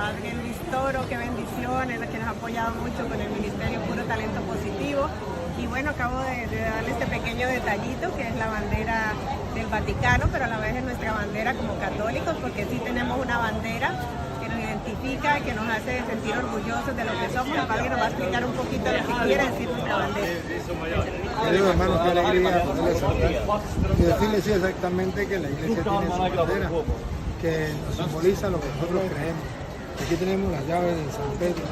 padre Luis Toro, qué bendición, es la que nos ha apoyado mucho con el Ministerio Puro Talento Positivo. Y bueno, acabo de darle este pequeño detallito que es la bandera del Vaticano, pero a la vez es nuestra bandera como católicos, porque sí tenemos una bandera que nos identifica, que nos hace sentir orgullosos de lo que somos. El padre nos va a explicar un poquito lo que quiere decir nuestra bandera. Queridos hermanos, qué alegría poderles saludar y decirles exactamente que la iglesia tiene su bandera, que nos simboliza lo que nosotros creemos. Aquí tenemos las llaves de San Pedro,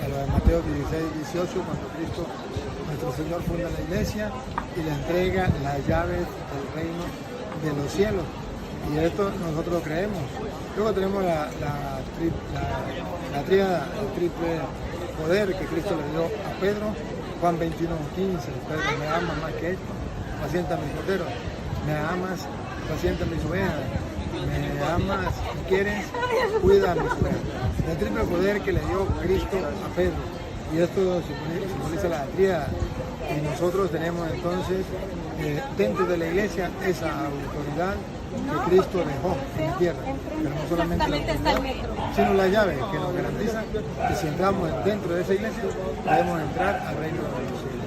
a lo de Mateo 16, 18, cuando Cristo, nuestro Señor, funda la iglesia y le entrega las llaves del reino de los cielos. Y esto nosotros creemos. Luego tenemos la tríada, el triple poder que Cristo le dio a Pedro. Juan 21:15, Pedro, me amas más que esto, pacienta mis corderos, me amas, pacienta mis ovejas, me amas y quieres, cuida mis ovejas. El triple poder que le dio Cristo a Pedro, y esto simboliza la tríada. Y nosotros tenemos entonces dentro de la iglesia esa autoridad que Cristo dejó en la tierra, pero no solamente la autoridad, sino la llave que nos garantiza que si entramos dentro de esa iglesia podemos entrar al reino de los cielos.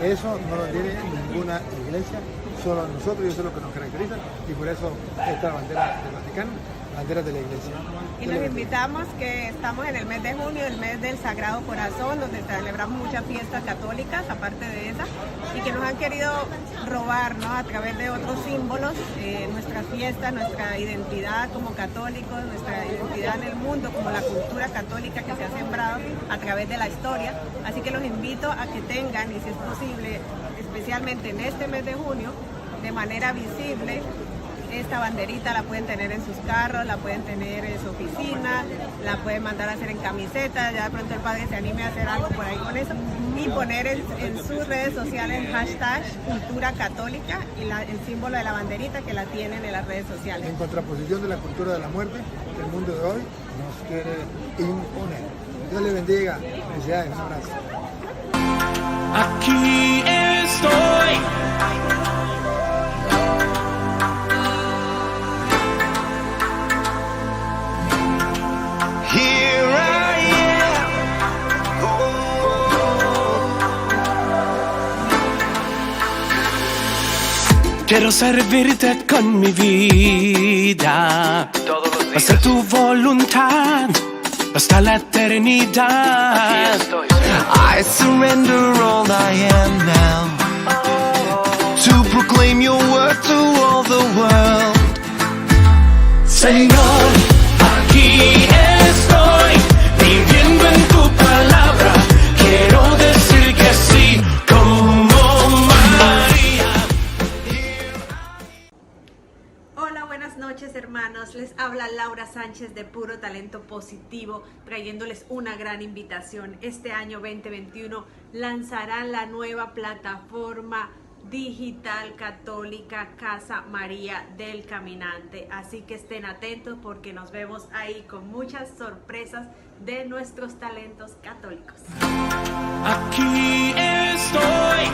Eso no lo tiene ninguna iglesia, solo nosotros, y eso es lo que nos caracteriza, y por eso esta bandera del Vaticano, bandera de la iglesia. Y los invitamos, que estamos en el mes de junio, el mes del Sagrado Corazón, donde celebramos muchas fiestas católicas, aparte de esa, y que nos han querido robar, ¿no?, a través de otros símbolos, nuestras fiestas, nuestra identidad como católicos, nuestra identidad en el mundo, como la cultura católica que se ha sembrado a través de la historia. Así que los invito a que tengan, y si es posible, especialmente en este mes de junio, de manera visible, esta banderita. La pueden tener en sus carros, la pueden tener en su oficina, la pueden mandar a hacer en camiseta. Ya de pronto el padre se anime a hacer algo por ahí con eso, y poner en sus redes sociales hashtag cultura católica y el símbolo de la banderita, que la tienen en las redes sociales. En contraposición de la cultura de la muerte que el mundo de hoy nos quiere imponer. Dios le bendiga. Felicidades, un abrazo. Aquí estoy. Here I am. Quiero servirte con mi vida, hacer tu voluntad hasta la eternidad. I surrender all I am now, to proclaim your word to all the world. Señor, aquí estoy, viviendo en tu palabra. Quiero decir que sí, como María. Hola, buenas noches, hermanos. Les habla Laura Sánchez de Puro Talento Positivo, trayéndoles una gran invitación. Este año 2021 lanzarán la nueva plataforma digital católica Casa María del Caminante, así que estén atentos porque nos vemos ahí con muchas sorpresas de nuestros talentos católicos. Aquí estoy.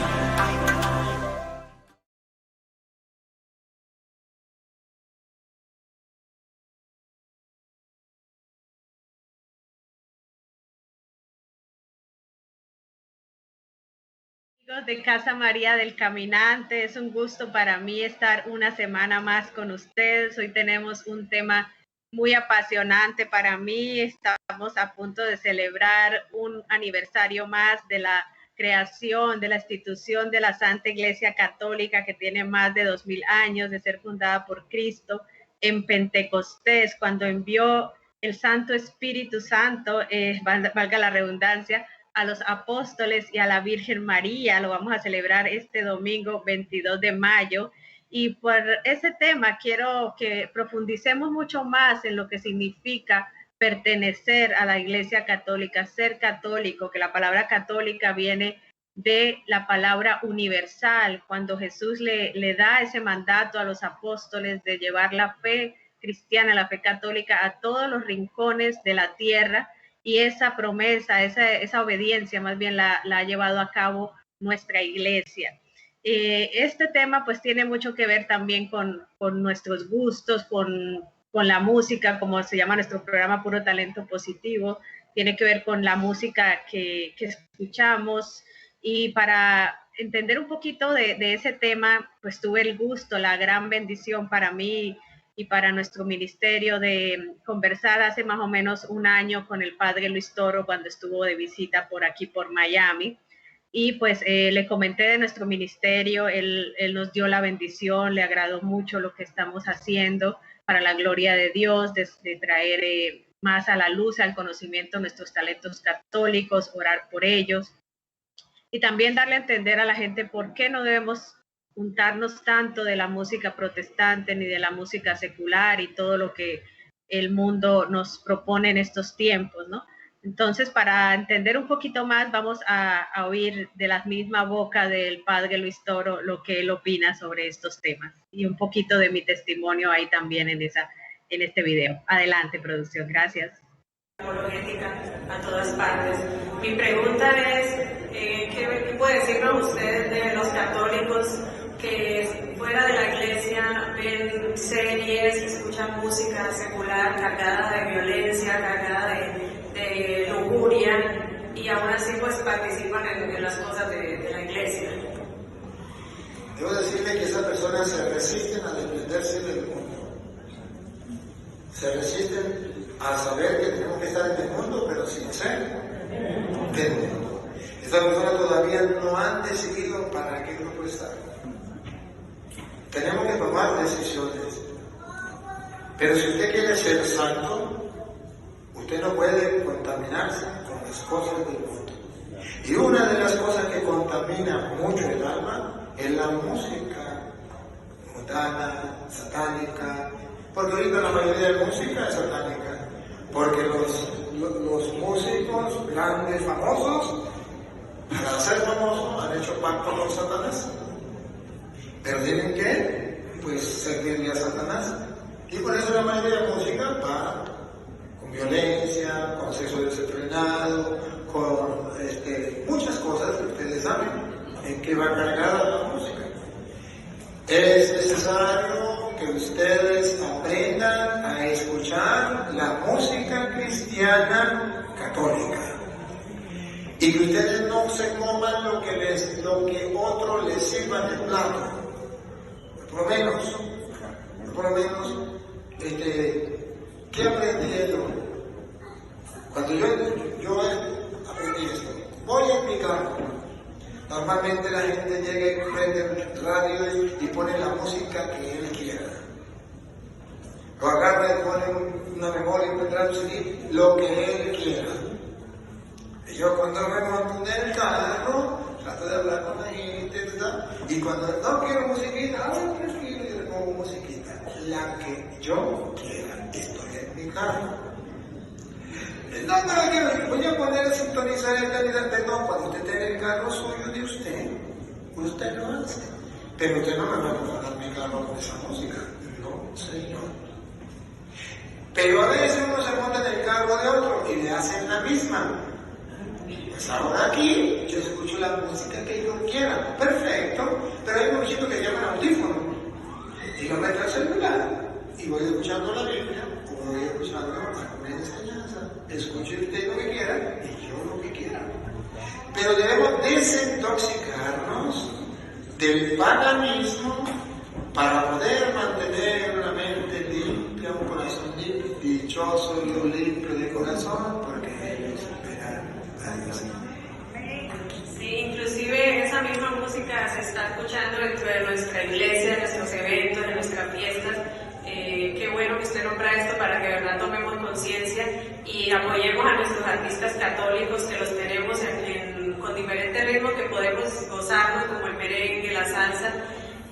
Amigos de Casa María del Caminante, es un gusto para mí estar una semana más con ustedes. Hoy tenemos un tema muy apasionante para mí. Estamos a punto de celebrar un aniversario más de la creación de la institución de la Santa Iglesia Católica, que tiene más de 2000 años de ser fundada por Cristo en Pentecostés, cuando envió el Santo Espíritu Santo, valga la redundancia, a los apóstoles y a la Virgen María. Lo vamos a celebrar este domingo 22 de mayo. Y por ese tema quiero que profundicemos mucho más en lo que significa pertenecer a la Iglesia Católica, ser católico, que la palabra católica viene de la palabra universal, cuando Jesús le da ese mandato a los apóstoles de llevar la fe cristiana, la fe católica, a todos los rincones de la tierra. Y esa promesa, esa obediencia más bien la ha llevado a cabo nuestra iglesia. Este tema pues tiene mucho que ver también con nuestros gustos, con con la música, como se llama nuestro programa Puro Talento Positivo, tiene que ver con la música que escuchamos. Y para entender un poquito de ese tema, pues tuve el gusto, la gran bendición para mí y para nuestro ministerio de conversar hace más o menos un año con el padre Luis Toro cuando estuvo de visita por aquí, por Miami. Y pues le comenté de nuestro ministerio, él nos dio la bendición, le agradó mucho lo que estamos haciendo para la gloria de Dios, de traer más a la luz, al conocimiento nuestros talentos católicos, orar por ellos. Y también darle a entender a la gente por qué no debemos juntarnos tanto de la música protestante ni de la música secular y todo lo que el mundo nos propone en estos tiempos, ¿no? Entonces, para entender un poquito más, vamos a oír de la misma boca del padre Luis Toro lo que él opina sobre estos temas y un poquito de mi testimonio ahí también en este video. Adelante, producción. Gracias. Apologética a todas partes. Mi pregunta es, ¿qué puede decirnos usted de los católicos que fuera de la iglesia ven series, escuchan música secular cargada de violencia, cargada de lujuria y aún así pues participan en las cosas de la iglesia? Debo decirle que esas personas se resisten a desprenderse del mundo. Se resisten a saber que tenemos que estar en el mundo, pero sin ser del mundo. Estas personas todavía no han decidido para qué grupo estar. Tenemos que tomar decisiones. Pero si usted quiere ser santo, usted no puede contaminarse con las cosas del mundo. Y una de las cosas que contamina mucho el alma es la música mundana, satánica, porque ahorita la mayoría de música es satánica, porque los músicos grandes, famosos, para ser famosos han hecho pacto con Satanás, pero tienen que pues servirle a Satanás, y por eso la mayoría de música va con violencia, con sexo desenfrenado, con muchas cosas que ustedes saben en que va cargada la música. Es necesario que ustedes aprendan a escuchar la música cristiana católica y que ustedes no se coman lo que otro les sirva en el plato. Por lo menos, ¿qué aprendí yo? Cuando yo aprendí esto, voy a explicarlo. Normalmente la gente llega y prende el radio y pone la música que él quiera. Lo agarra y pone una memoria y tendrá que seguir lo que él quiera. Y yo cuando me monto en el carro, trato de hablar con la gente, ¿verdad? Y cuando no quiero musiquita, tranquilo, yo le pongo musiquita. La que yo quiera, estoy en mi carro. No, voy a poner a sintonizar el candidato. No, cuando usted tenga el carro suyo de usted lo hace. Pero usted no me va a profanar mi carro con esa música. No, señor. Pero a veces uno se monta en el carro de otro y le hacen la misma. Pues ahora aquí yo escucho la música que yo quiera. Perfecto. Pero hay un muchito que se llama audífono. Y lo meto al celular. Y voy escuchando la Biblia. O voy escuchando alguna enseñanza. Escuche usted lo que quiera y yo lo que quiera. Pero debemos desintoxicarnos del paganismo para poder mantener una mente limpia, un corazón limpio, dichoso y limpio de corazón, porque ellos verán a Dios. Sí, inclusive esa misma música se está escuchando dentro de nuestra iglesia, en nuestros eventos, en nuestras fiestas. Qué bueno que usted nombra esto para que de verdad tomemos conciencia y apoyemos a nuestros artistas católicos que los tenemos con diferentes ritmos que podemos gozarnos, como el merengue, la salsa.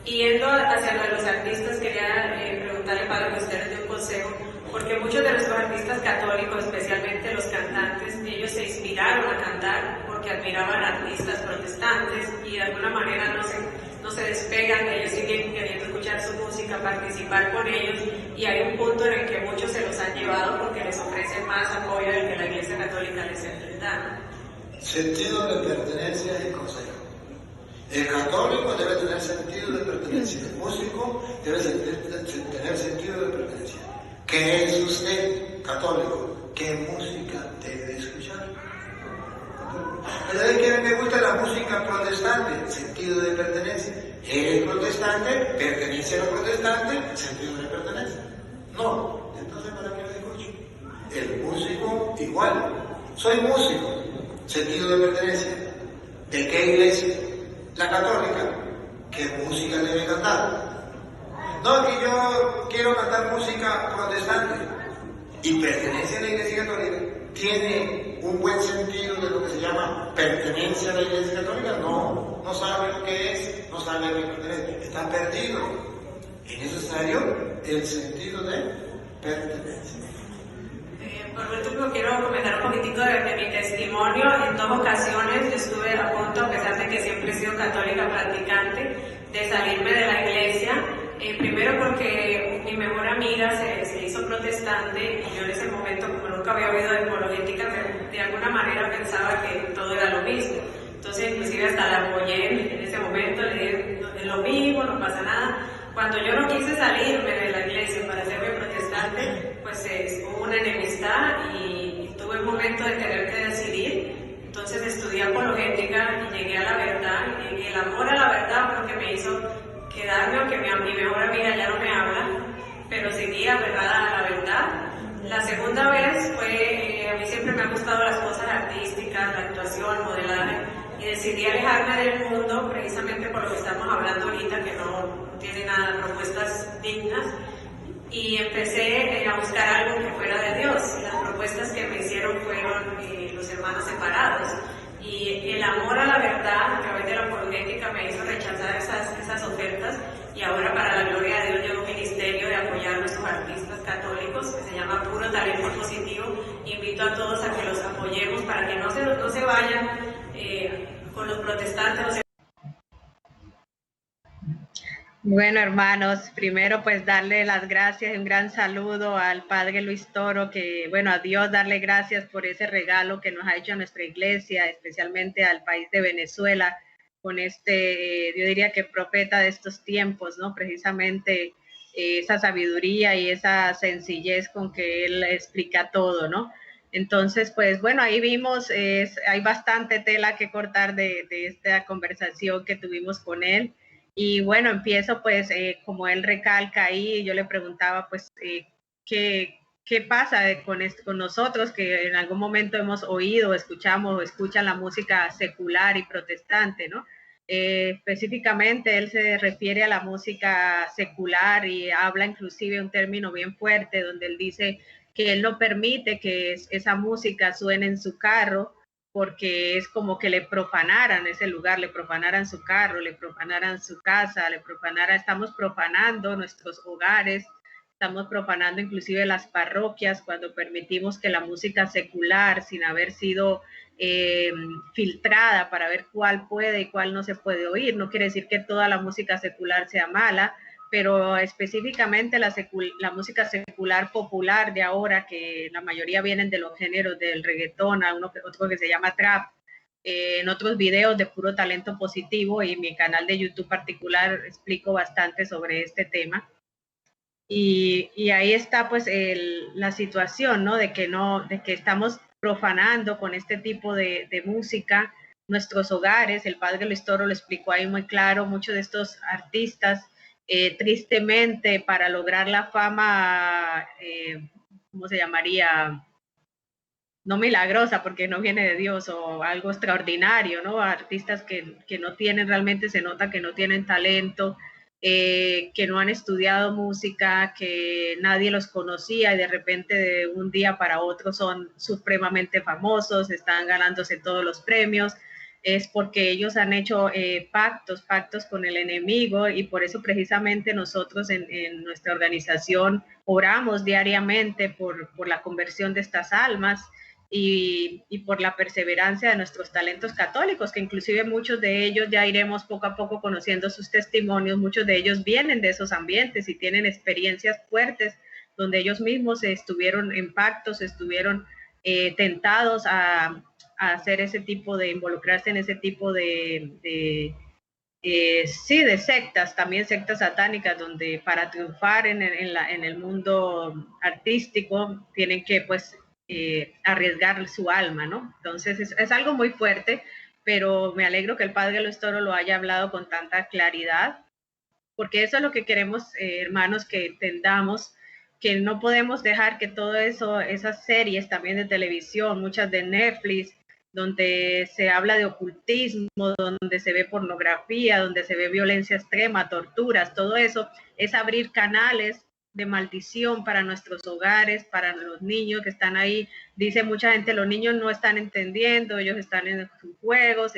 Y yendo hacia los artistas, quería preguntarle, padre, que usted les dé un consejo, porque muchos de nuestros artistas católicos, especialmente los cantantes, ellos se inspiraron a cantar porque admiraban a artistas protestantes y de alguna manera no se despegan de ellos, siguen queriendo escuchar su música, participar con ellos, y hay un punto en el que muchos se los han llevado porque les ofrecen más apoyo del que la Iglesia Católica les da. Sentido de pertenencia y consejo. El católico debe tener sentido de pertenencia, el músico debe tener sentido de pertenencia. ¿Qué es usted, católico? ¿Qué música debe escuchar? Pero hay que me gusta la música protestante, sentido de pertenencia. ¿Eres protestante? ¿Pertenece a los protestantes? Sentido de pertenencia. No, entonces ¿para qué lo escucho? El músico igual. Soy músico, sentido de pertenencia. ¿De qué iglesia? La católica. ¿Qué música debe cantar? No, que yo quiero cantar música protestante y pertenece a la iglesia católica. ¿Tiene un buen sentido de lo que se llama pertenencia a la iglesia católica? No, no sabe lo que es, no sabe lo que pertenece, está perdido. Es necesario el sentido de pertenencia. Por último, quiero comentar un poquitico de mi testimonio. En 2 ocasiones yo estuve a punto, a pesar de que siempre he sido católica practicante, de salirme de la iglesia. Primero porque mi mejor amiga se hizo protestante y yo en ese momento, como nunca había oído de apologética, de alguna manera pensaba que todo era lo mismo. Entonces, inclusive hasta la apoyé en ese momento, le dije, es lo mismo, no pasa nada. Cuando yo no quise salirme de la iglesia para hacerme protestante, pues hubo una enemistad y tuve un momento de tener que decidir. Entonces estudié apologética y llegué a la verdad, y el amor a la verdad fue lo que me hizo quedarme, aunque mi mejor amiga ya no me habla, pero seguía aferrada a la verdad. La segunda vez fue, a mí siempre me han gustado las cosas artísticas, la actuación, modelaje, y decidí alejarme del mundo precisamente por lo que estamos hablando ahorita, que no tiene nada, propuestas dignas, y empecé a buscar algo que fuera de Dios. Las propuestas que me hicieron fueron los hermanos separados. Y el amor a la verdad a través de la apologética me hizo rechazar esas ofertas, y ahora para la gloria de Dios llevo un ministerio de apoyar a nuestros artistas católicos que se llama Puro Talento Positivo. Invito a todos a que los apoyemos para que no se vayan con los protestantes. Bueno, hermanos, primero pues darle las gracias y un gran saludo al Padre Luis Toro, que bueno, a Dios darle gracias por ese regalo que nos ha hecho a nuestra iglesia, especialmente al país de Venezuela, con yo diría que profeta de estos tiempos, ¿no? Precisamente esa sabiduría y esa sencillez con que él explica todo, ¿no? Entonces, pues bueno, ahí vimos, hay bastante tela que cortar de esta conversación que tuvimos con él. Y bueno, empiezo pues, como él recalca ahí, yo le preguntaba pues, ¿qué pasa con nosotros que en algún momento hemos oído, escuchamos o escuchan la música secular y protestante, ¿no? Específicamente él se refiere a la música secular y habla inclusive un término bien fuerte donde él dice que él no permite que esa música suene en su carro, porque es como que le profanaran ese lugar, le profanaran su carro, le profanaran su casa, estamos profanando nuestros hogares, estamos profanando inclusive las parroquias cuando permitimos que la música secular, sin haber sido filtrada para ver cuál puede y cuál no se puede oír, no quiere decir que toda la música secular sea mala, pero específicamente la música secular popular de ahora, que la mayoría vienen de los géneros del reggaetón, otro que se llama trap, en otros videos de Puro Talento Positivo y mi canal de YouTube particular explico bastante sobre este tema. Y ahí está pues la situación, ¿no? De que estamos profanando con este tipo de música nuestros hogares. El Padre Luis Toro lo explicó ahí muy claro, muchos de estos artistas tristemente para lograr la fama, ¿cómo se llamaría? No milagrosa, porque no viene de Dios, o algo extraordinario, ¿no? Artistas que no tienen, realmente se nota que no tienen talento, que no han estudiado música, que nadie los conocía y de repente de un día para otro son supremamente famosos, están ganándose todos los premios. Es porque ellos han hecho pactos con el enemigo, y por eso precisamente nosotros en nuestra organización oramos diariamente por la conversión de estas almas y por la perseverancia de nuestros talentos católicos, que inclusive muchos de ellos ya iremos poco a poco conociendo sus testimonios. Muchos de ellos vienen de esos ambientes y tienen experiencias fuertes donde ellos mismos estuvieron en pactos, estuvieron tentados a hacer ese tipo de, involucrarse en ese tipo de sí, de sectas, también sectas satánicas, donde para triunfar en el mundo artístico tienen que pues arriesgar su alma, ¿no? Entonces es algo muy fuerte, pero me alegro que el padre Luis Toro lo haya hablado con tanta claridad, porque eso es lo que queremos, hermanos, que entendamos, que no podemos dejar que todo eso, esas series también de televisión, muchas de Netflix, donde se habla de ocultismo, donde se ve pornografía, donde se ve violencia extrema, torturas, todo eso, es abrir canales de maldición para nuestros hogares, para los niños que están ahí. Dice mucha gente, los niños no están entendiendo, ellos están en sus juegos,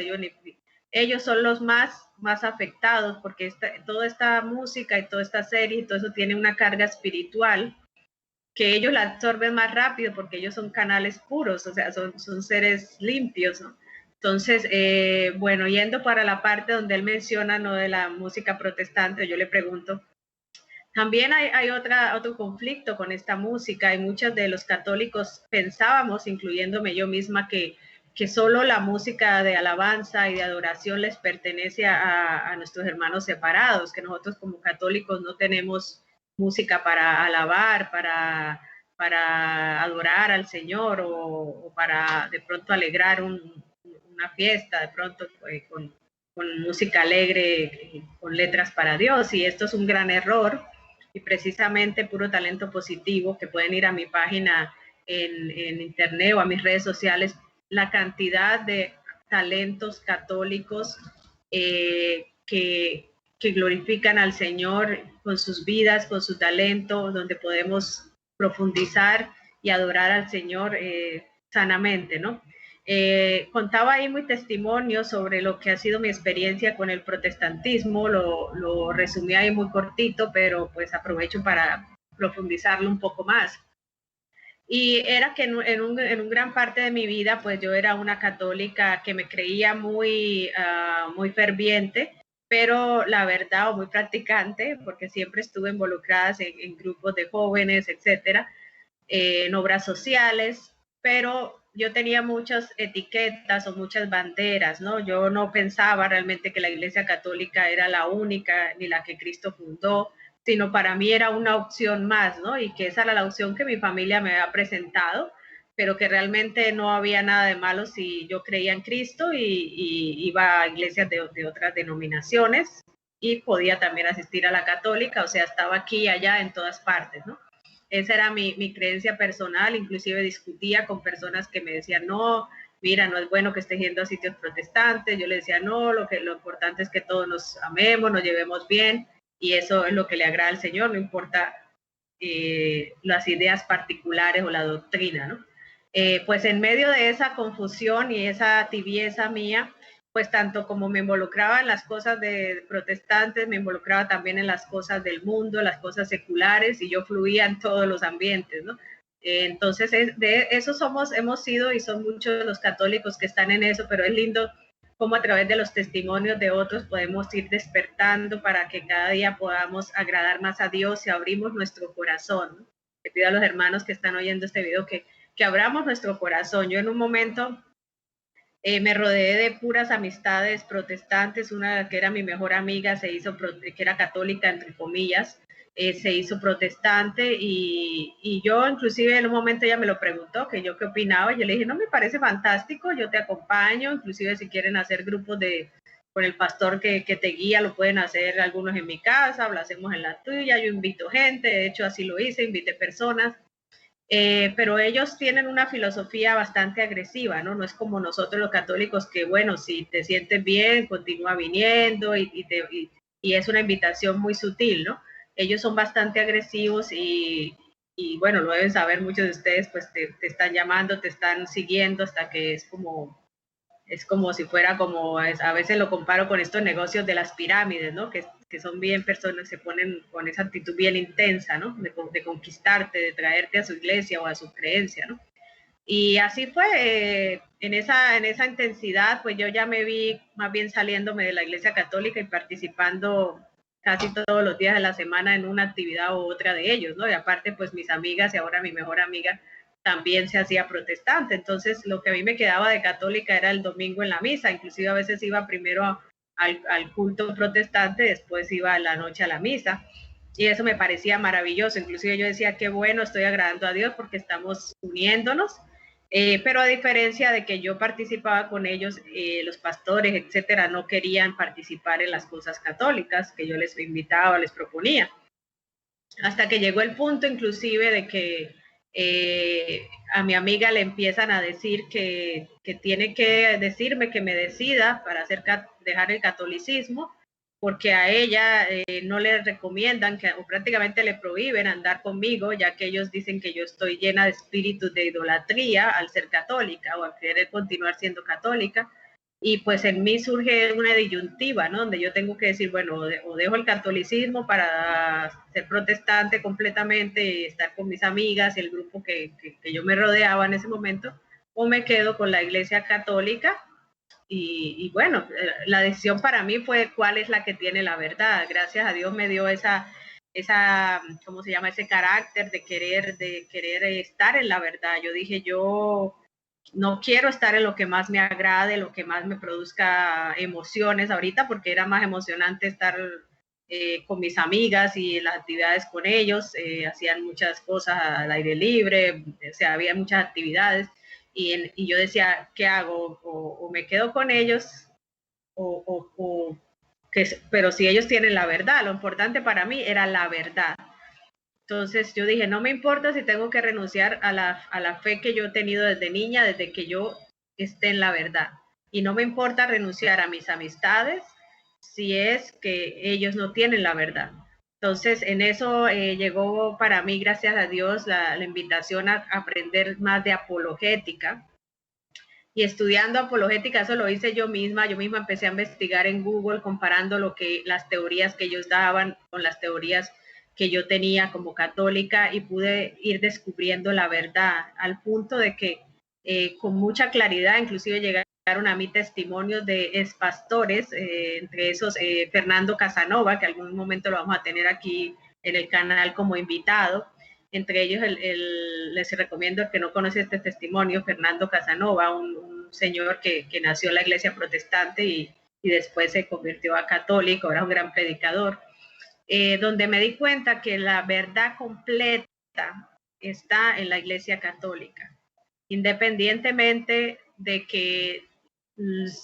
ellos son los más afectados, porque toda esta música y toda esta serie y todo eso tiene una carga espiritual que ellos la absorben más rápido porque ellos son canales puros, o sea, son seres limpios, ¿no? Entonces, bueno, yendo para la parte donde él menciona, ¿no?, de la música protestante, yo le pregunto, también hay otro conflicto con esta música, y muchos de los católicos pensábamos, incluyéndome yo misma, que solo la música de alabanza y de adoración les pertenece a nuestros hermanos separados, que nosotros como católicos no tenemos música para alabar, para adorar al Señor, o para de pronto alegrar una fiesta, de pronto con música alegre, con letras para Dios, y esto es un gran error, y precisamente Puro Talento Positivo, que pueden ir a mi página en internet o a mis redes sociales, la cantidad de talentos católicos que glorifican al Señor con sus vidas, con su talento, donde podemos profundizar y adorar al Señor sanamente, ¿no? Contaba ahí mi testimonio sobre lo que ha sido mi experiencia con el protestantismo, lo resumí ahí muy cortito, pero pues aprovecho para profundizarlo un poco más. Y era que en un gran parte de mi vida, pues yo era una católica que me creía muy ferviente, pero la verdad, o muy practicante, porque siempre estuve involucrada en grupos de jóvenes, etcétera, en obras sociales, pero yo tenía muchas etiquetas o muchas banderas, ¿no? Yo no pensaba realmente que la Iglesia Católica era la única ni la que Cristo fundó, sino para mí era una opción más, ¿no? Y que esa era la opción que mi familia me había presentado, pero que realmente no había nada de malo si yo creía en Cristo y iba a iglesias de otras denominaciones, y podía también asistir a la católica, o sea, estaba aquí y allá en todas partes, ¿no? Esa era mi creencia personal, inclusive discutía con personas que me decían, no, mira, no es bueno que estés yendo a sitios protestantes. Yo le decía, no, lo importante es que todos nos amemos, nos llevemos bien, y eso es lo que le agrada al Señor, no importa las ideas particulares o la doctrina, ¿no? Pues en medio de esa confusión y esa tibieza mía, pues tanto como me involucraba en las cosas de protestantes, me involucraba también en las cosas del mundo, las cosas seculares, y yo fluía en todos los ambientes, ¿no? Entonces, de eso hemos sido, y son muchos los católicos que están en eso, pero es lindo cómo a través de los testimonios de otros podemos ir despertando para que cada día podamos agradar más a Dios y abrimos nuestro corazón, ¿no? Le pido a los hermanos que están oyendo este video que abramos nuestro corazón. Yo en un momento me rodeé de puras amistades protestantes. Una que era mi mejor amiga que era católica, entre comillas, se hizo protestante, y yo inclusive en un momento ella me lo preguntó, que yo qué opinaba. Yo le dije, no, me parece fantástico, yo te acompaño, inclusive si quieren hacer grupos con el pastor que te guía, lo pueden hacer algunos en mi casa, lo hacemos en la tuya, yo invito gente, de hecho así lo hice, invité personas. Pero ellos tienen una filosofía bastante agresiva, ¿no? No es como nosotros los católicos, que bueno, si te sientes bien, continúa viniendo, y es una invitación muy sutil, ¿no? Ellos son bastante agresivos, y bueno, lo deben saber muchos de ustedes, pues te están llamando, te están siguiendo, hasta que es como si fuera a veces lo comparo con estos negocios de las pirámides, ¿no? Que son bien personas, se ponen con esa actitud bien intensa, ¿no? De conquistarte, de traerte a su iglesia o a su creencia, ¿no? Y así fue, en esa intensidad, pues yo ya me vi más bien saliéndome de la Iglesia Católica y participando casi todos los días de la semana en una actividad u otra de ellos, ¿no? Y aparte, pues mis amigas, y ahora mi mejor amiga también se hacía protestante. Entonces lo que a mí me quedaba de católica era el domingo en la misa. Inclusive a veces iba primero al culto protestante, después iba a la noche a la misa. Y eso me parecía maravilloso. Inclusive yo decía, qué bueno, estoy agradando a Dios porque estamos uniéndonos. Pero a diferencia de que yo participaba con ellos, los pastores, etcétera, no querían participar en las cosas católicas que yo les invitaba, les proponía. Hasta que llegó el punto inclusive de que a mi amiga le empiezan a decir que tiene que decirme que me decida para dejar el catolicismo, porque a ella no le recomiendan o prácticamente le prohíben andar conmigo, ya que ellos dicen que yo estoy llena de espíritus de idolatría al ser católica o al querer continuar siendo católica. Y pues en mí surge una disyuntiva, ¿no? Donde yo tengo que decir, bueno, o dejo el catolicismo para ser protestante completamente y estar con mis amigas y el grupo que yo me rodeaba en ese momento, o me quedo con la iglesia católica. Y bueno, la decisión para mí fue cuál es la que tiene la verdad. Gracias a Dios me dio esa ¿cómo se llama? Ese carácter de querer estar en la verdad. Yo dije, yo no quiero estar en lo que más me agrade, lo que más me produzca emociones ahorita, porque era más emocionante estar con mis amigas y las actividades con ellos. Hacían muchas cosas al aire libre, o sea, había muchas actividades. Y yo decía, ¿qué hago? O me quedo con ellos, pero si ellos tienen la verdad, lo importante para mí era la verdad. Entonces yo dije, no me importa si tengo que renunciar a la fe que yo he tenido desde niña, desde que yo esté en la verdad. Y no me importa renunciar a mis amistades si es que ellos no tienen la verdad. Entonces en eso llegó para mí, gracias a Dios, la invitación a aprender más de apologética. Y estudiando apologética, eso lo hice yo misma empecé a investigar en Google comparando las teorías que ellos daban con las teorías que yo tenía como católica y pude ir descubriendo la verdad al punto de que con mucha claridad, inclusive llegaron a mí testimonios de expastores, entre esos Fernando Casanova, que algún momento lo vamos a tener aquí en el canal como invitado. Entre ellos les recomiendo el que no conoce este testimonio, Fernando Casanova, un señor que nació en la iglesia protestante y después se convirtió a católico, ahora es un gran predicador. Donde me di cuenta que la verdad completa está en la Iglesia Católica, independientemente de que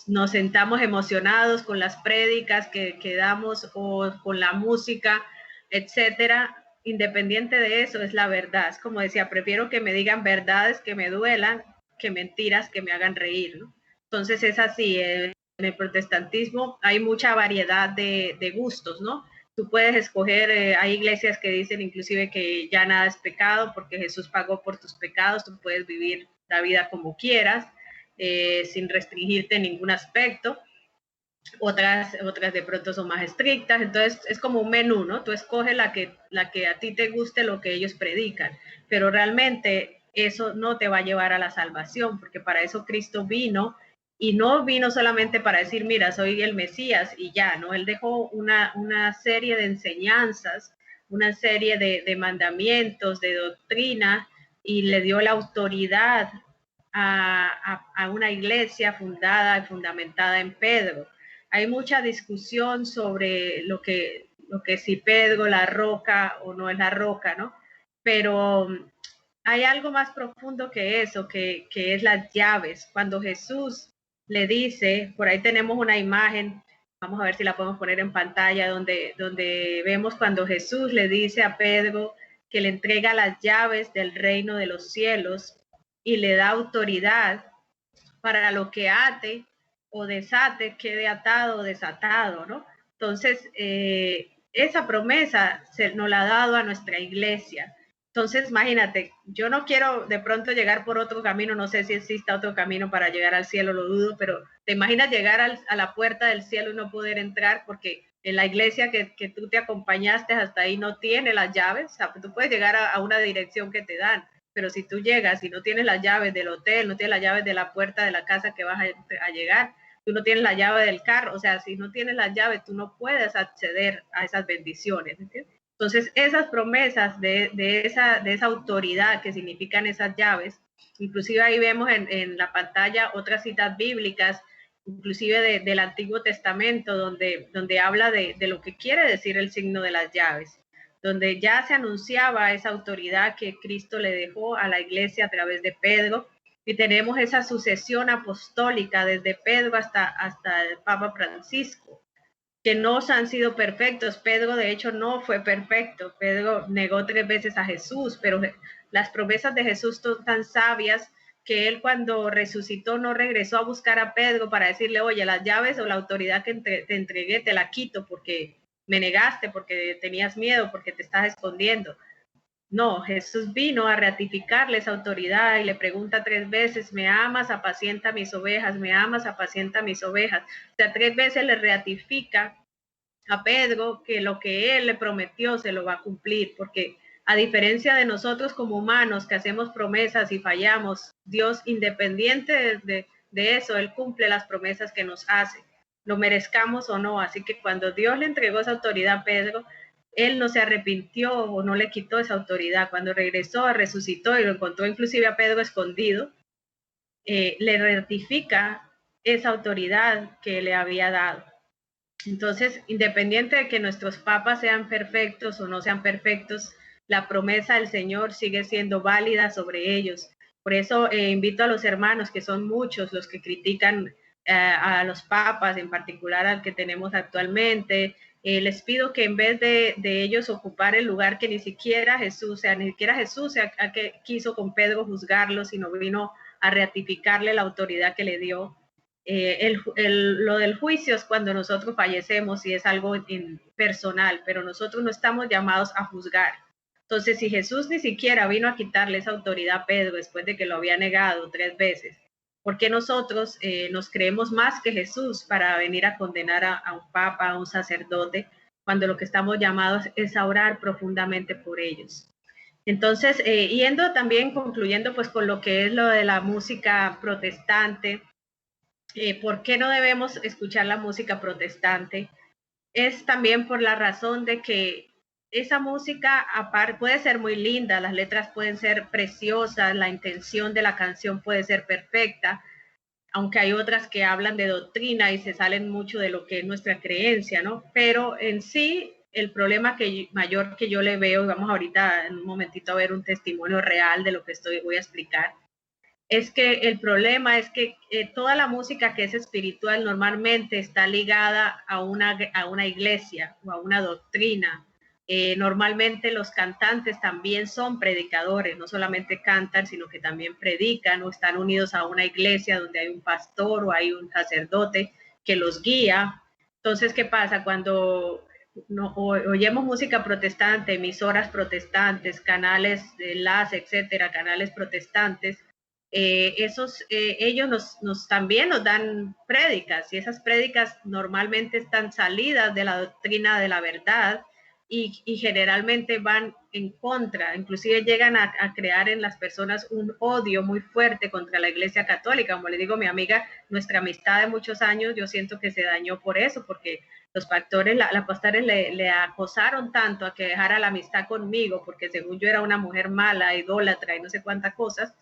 nos sentamos emocionados con las prédicas que damos o con la música, etcétera. Independiente de eso, es la verdad. Es como decía, prefiero que me digan verdades que me duelan que mentiras que me hagan reír, ¿no? Entonces es así, en el protestantismo hay mucha variedad de gustos, ¿no? Tú puedes escoger, hay iglesias que dicen inclusive que ya nada es pecado porque Jesús pagó por tus pecados, tú puedes vivir la vida como quieras, sin restringirte en ningún aspecto. Otras de pronto son más estrictas, entonces es como un menú, ¿no? Tú escoges la que a ti te guste lo que ellos predican, pero realmente eso no te va a llevar a la salvación, porque para eso Cristo vino. Y no vino solamente para decir, mira, soy el Mesías y ya, ¿no? Él dejó una serie de enseñanzas, una serie de mandamientos, de doctrina, y le dio la autoridad a una iglesia fundada y fundamentada en Pedro. Hay mucha discusión sobre lo que si Pedro, la roca o no es la roca, ¿no? Pero hay algo más profundo que eso, que es las llaves. Cuando Jesús le dice, por ahí tenemos una imagen, vamos a ver si la podemos poner en pantalla, donde vemos cuando Jesús le dice a Pedro que le entrega las llaves del reino de los cielos y le da autoridad para lo que ate o desate, quede atado o desatado, ¿no? Entonces, esa promesa nos la ha dado a nuestra iglesia. Entonces, imagínate, yo no quiero de pronto llegar por otro camino, no sé si exista otro camino para llegar al cielo, lo dudo, pero te imaginas llegar a la puerta del cielo y no poder entrar porque en la iglesia que tú te acompañaste hasta ahí no tiene las llaves. O sea, tú puedes llegar a una dirección que te dan, pero si tú llegas y no tienes las llaves del hotel, no tienes las llaves de la puerta de la casa que vas a llegar, tú no tienes la llave del carro, o sea, si no tienes las llaves, tú no puedes acceder a esas bendiciones, ¿entiendes? Entonces, esas promesas de esa autoridad que significan esas llaves, inclusive ahí vemos en la pantalla otras citas bíblicas inclusive del Antiguo Testamento, donde habla de lo que quiere decir el signo de las llaves, donde ya se anunciaba esa autoridad que Cristo le dejó a la iglesia a través de Pedro, y tenemos esa sucesión apostólica desde Pedro hasta el Papa Francisco, que no han sido perfectos. Pedro, de hecho, no fue perfecto. Pedro negó 3 veces a Jesús, pero las promesas de Jesús son tan sabias que él, cuando resucitó, no regresó a buscar a Pedro para decirle, oye, las llaves o la autoridad que te entregué te la quito porque me negaste, porque tenías miedo, porque te estás escondiendo. No, Jesús vino a ratificarle esa autoridad y le pregunta 3 veces, ¿me amas? Apacienta mis ovejas, ¿me amas? Apacienta mis ovejas. O sea, 3 veces le ratifica a Pedro que lo que él le prometió se lo va a cumplir, porque a diferencia de nosotros como humanos que hacemos promesas y fallamos, Dios, independiente de eso, Él cumple las promesas que nos hace, lo merezcamos o no. Así que cuando Dios le entregó esa autoridad a Pedro, él no se arrepintió o no le quitó esa autoridad. Cuando regresó, resucitó y lo encontró inclusive a Pedro escondido, le ratifica esa autoridad que le había dado. Entonces, independiente de que nuestros papas sean perfectos o no sean perfectos, la promesa del Señor sigue siendo válida sobre ellos. Por eso invito a los hermanos, que son muchos los que critican a los papas, en particular al que tenemos actualmente, les pido que en vez de ellos ocupar el lugar que ni siquiera Jesús que quiso con Pedro juzgarlo, sino vino a ratificarle la autoridad que le dio. Lo del juicio es cuando nosotros fallecemos y es algo personal, pero nosotros no estamos llamados a juzgar. Entonces, si Jesús ni siquiera vino a quitarle esa autoridad a Pedro después de que lo había negado 3 veces, ¿por qué nosotros nos creemos más que Jesús para venir a condenar a un papa, a un sacerdote, cuando lo que estamos llamados es a orar profundamente por ellos? Entonces, yendo también, concluyendo pues con lo que es lo de la música protestante, ¿por qué no debemos escuchar la música protestante? Es también por la razón de que esa música aparte puede ser muy linda, las letras pueden ser preciosas, la intención de la canción puede ser perfecta, aunque hay otras que hablan de doctrina y se salen mucho de lo que es nuestra creencia, ¿no? Pero en sí, el problema mayor que yo le veo, y vamos ahorita en un momentito a ver un testimonio real de lo que voy a explicar, es que el problema es que toda la música que es espiritual normalmente está ligada a una iglesia o a una doctrina. Normalmente los cantantes también son predicadores, no solamente cantan, sino que también predican o están unidos a una iglesia donde hay un pastor o hay un sacerdote que los guía. Entonces, ¿qué pasa? Cuando oyemos música protestante, emisoras protestantes, canales de enlace, etcétera, canales protestantes, ellos también nos dan prédicas, y esas prédicas normalmente están salidas de la doctrina de la verdad y generalmente van en contra, inclusive llegan a crear en las personas un odio muy fuerte contra la Iglesia Católica. Como le digo, mi amiga, nuestra amistad de muchos años, yo siento que se dañó por eso, porque los pastores le acosaron tanto a que dejara la amistad conmigo, porque según yo era una mujer mala, idólatra y no sé cuántas cosas,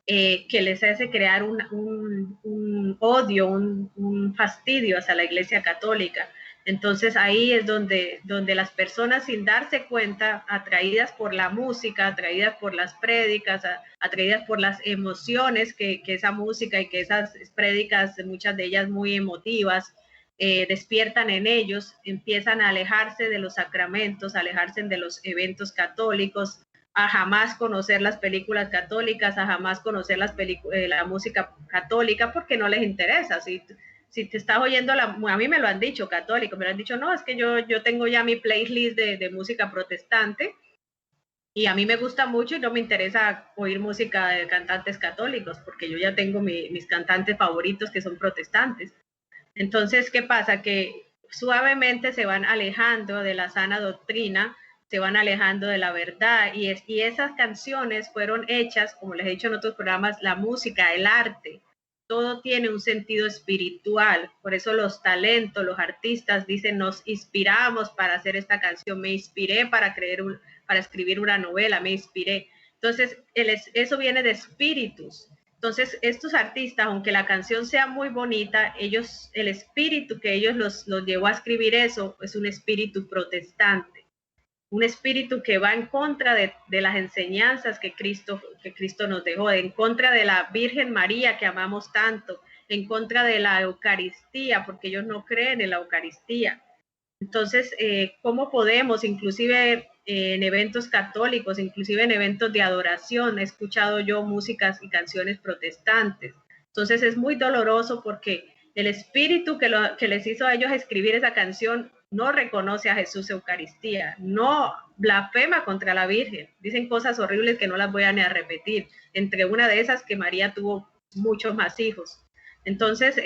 que les hace crear un odio, un fastidio hacia la Iglesia Católica. Entonces ahí es donde las personas, sin darse cuenta, atraídas por la música, atraídas por las prédicas, atraídas por las emociones que esa música y que esas prédicas, muchas de ellas muy emotivas, despiertan en ellos, empiezan a alejarse de los sacramentos, a alejarse de los eventos católicos, a jamás conocer las películas católicas, a jamás conocer la música católica, porque no les interesa. Si te estás oyendo, a mí me lo han dicho católicos, me lo han dicho, no, es que yo tengo ya mi playlist de música protestante y a mí me gusta mucho y no me interesa oír música de cantantes católicos, porque yo ya tengo mis cantantes favoritos que son protestantes. Entonces, ¿qué pasa? Que suavemente se van alejando de la sana doctrina, se van alejando de la verdad, y esas canciones fueron hechas, como les he dicho en otros programas, la música, el arte, todo tiene un sentido espiritual. Por eso los talentos, los artistas dicen, nos inspiramos para hacer esta canción, me inspiré para escribir una novela, me inspiré. Entonces, eso viene de espíritus. Entonces, estos artistas, aunque la canción sea muy bonita, ellos, el espíritu que ellos los llevó a escribir eso es un espíritu protestante, un espíritu que va en contra de las enseñanzas que Cristo nos dejó, en contra de la Virgen María que amamos tanto, en contra de la Eucaristía, porque ellos no creen en la Eucaristía. Entonces, ¿cómo podemos, inclusive en eventos católicos, inclusive en eventos de adoración, he escuchado yo músicas y canciones protestantes? Entonces es muy doloroso porque el espíritu que les hizo a ellos escribir esa canción no reconoce a Jesús Eucaristía, no blasfema contra la Virgen, dicen cosas horribles que no las voy a ni a repetir, entre una de esas que María tuvo muchos más hijos. Entonces,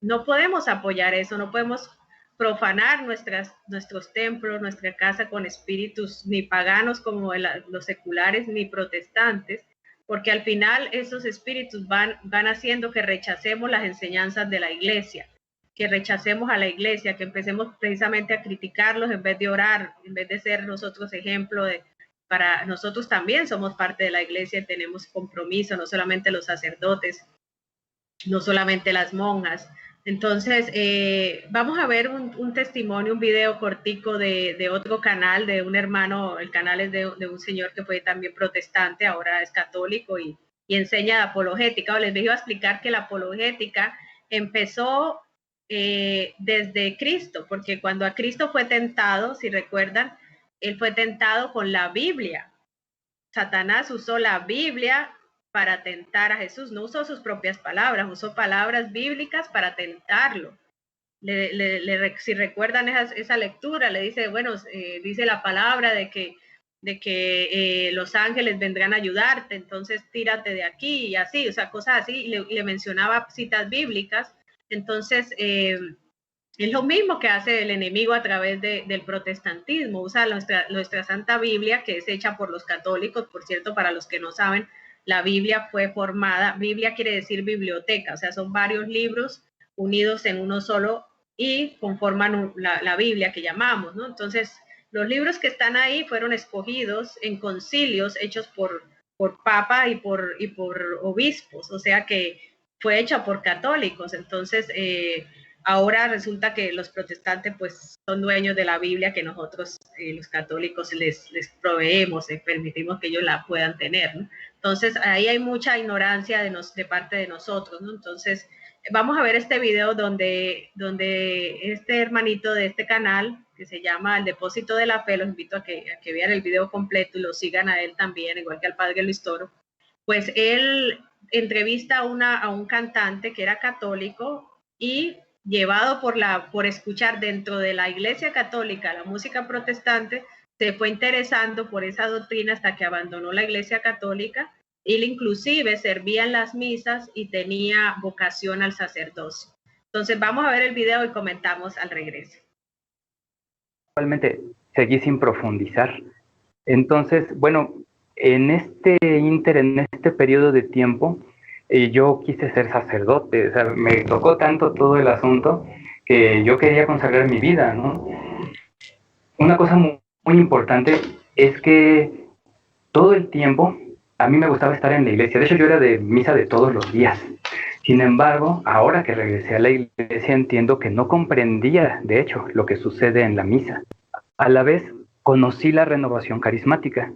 no podemos apoyar eso, no podemos profanar nuestros templos, nuestra casa con espíritus ni paganos como los seculares ni protestantes, porque al final esos espíritus van haciendo que rechacemos las enseñanzas de la iglesia, que rechacemos a la iglesia, que empecemos precisamente a criticarlos en vez de orar, en vez de ser nosotros ejemplo para nosotros también somos parte de la iglesia y tenemos compromiso, no solamente los sacerdotes, no solamente las monjas. Entonces, vamos a ver un testimonio, un video cortico de otro canal, de un hermano. El canal es de un señor que fue también protestante, ahora es católico y enseña apologética. Les iba a explicar que la apologética empezó desde Cristo, porque cuando a Cristo fue tentado, si recuerdan, él fue tentado con la Biblia. Satanás usó la Biblia para tentar a Jesús, no usó sus propias palabras, usó palabras bíblicas para tentarlo. Si recuerdan esa lectura, le dice, bueno, dice la palabra de que los ángeles vendrán a ayudarte, entonces tírate de aquí y así, o sea, cosas así, y le mencionaba citas bíblicas. Entonces, es lo mismo que hace el enemigo a través del protestantismo, usa nuestra Santa Biblia, que es hecha por los católicos, por cierto, para los que no saben, la Biblia fue formada, Biblia quiere decir biblioteca, o sea, son varios libros unidos en uno solo y conforman la Biblia que llamamos, ¿no? Entonces, los libros que están ahí fueron escogidos en concilios hechos por papa y por obispos, o sea que fue hecha por católicos. Entonces, ahora resulta que los protestantes pues son dueños de la Biblia que nosotros, los católicos, les proveemos, permitimos que ellos la puedan tener, ¿no? Entonces, ahí hay mucha ignorancia de parte de nosotros, ¿no? Entonces, vamos a ver este video donde este hermanito de este canal, que se llama El Depósito de la Fe, los invito a que vean el video completo y lo sigan a él también, igual que al padre Luis Toro. Pues él entrevista a un cantante que era católico y llevado por escuchar dentro de la iglesia católica la música protestante, se fue interesando por esa doctrina hasta que abandonó la iglesia católica. Él inclusive servía en las misas y tenía vocación al sacerdocio. Entonces vamos a ver el video y comentamos al regreso. Actualmente seguí sin profundizar. Entonces, bueno, en este periodo de tiempo, yo quise ser sacerdote. O sea, me tocó tanto todo el asunto que yo quería consagrar mi vida, ¿no? Una cosa muy importante es que todo el tiempo a mí me gustaba estar en la iglesia. De hecho, yo era de misa de todos los días. Sin embargo, ahora que regresé a la iglesia, entiendo que no comprendía, de hecho, lo que sucede en la misa. A la vez, conocí la renovación carismática,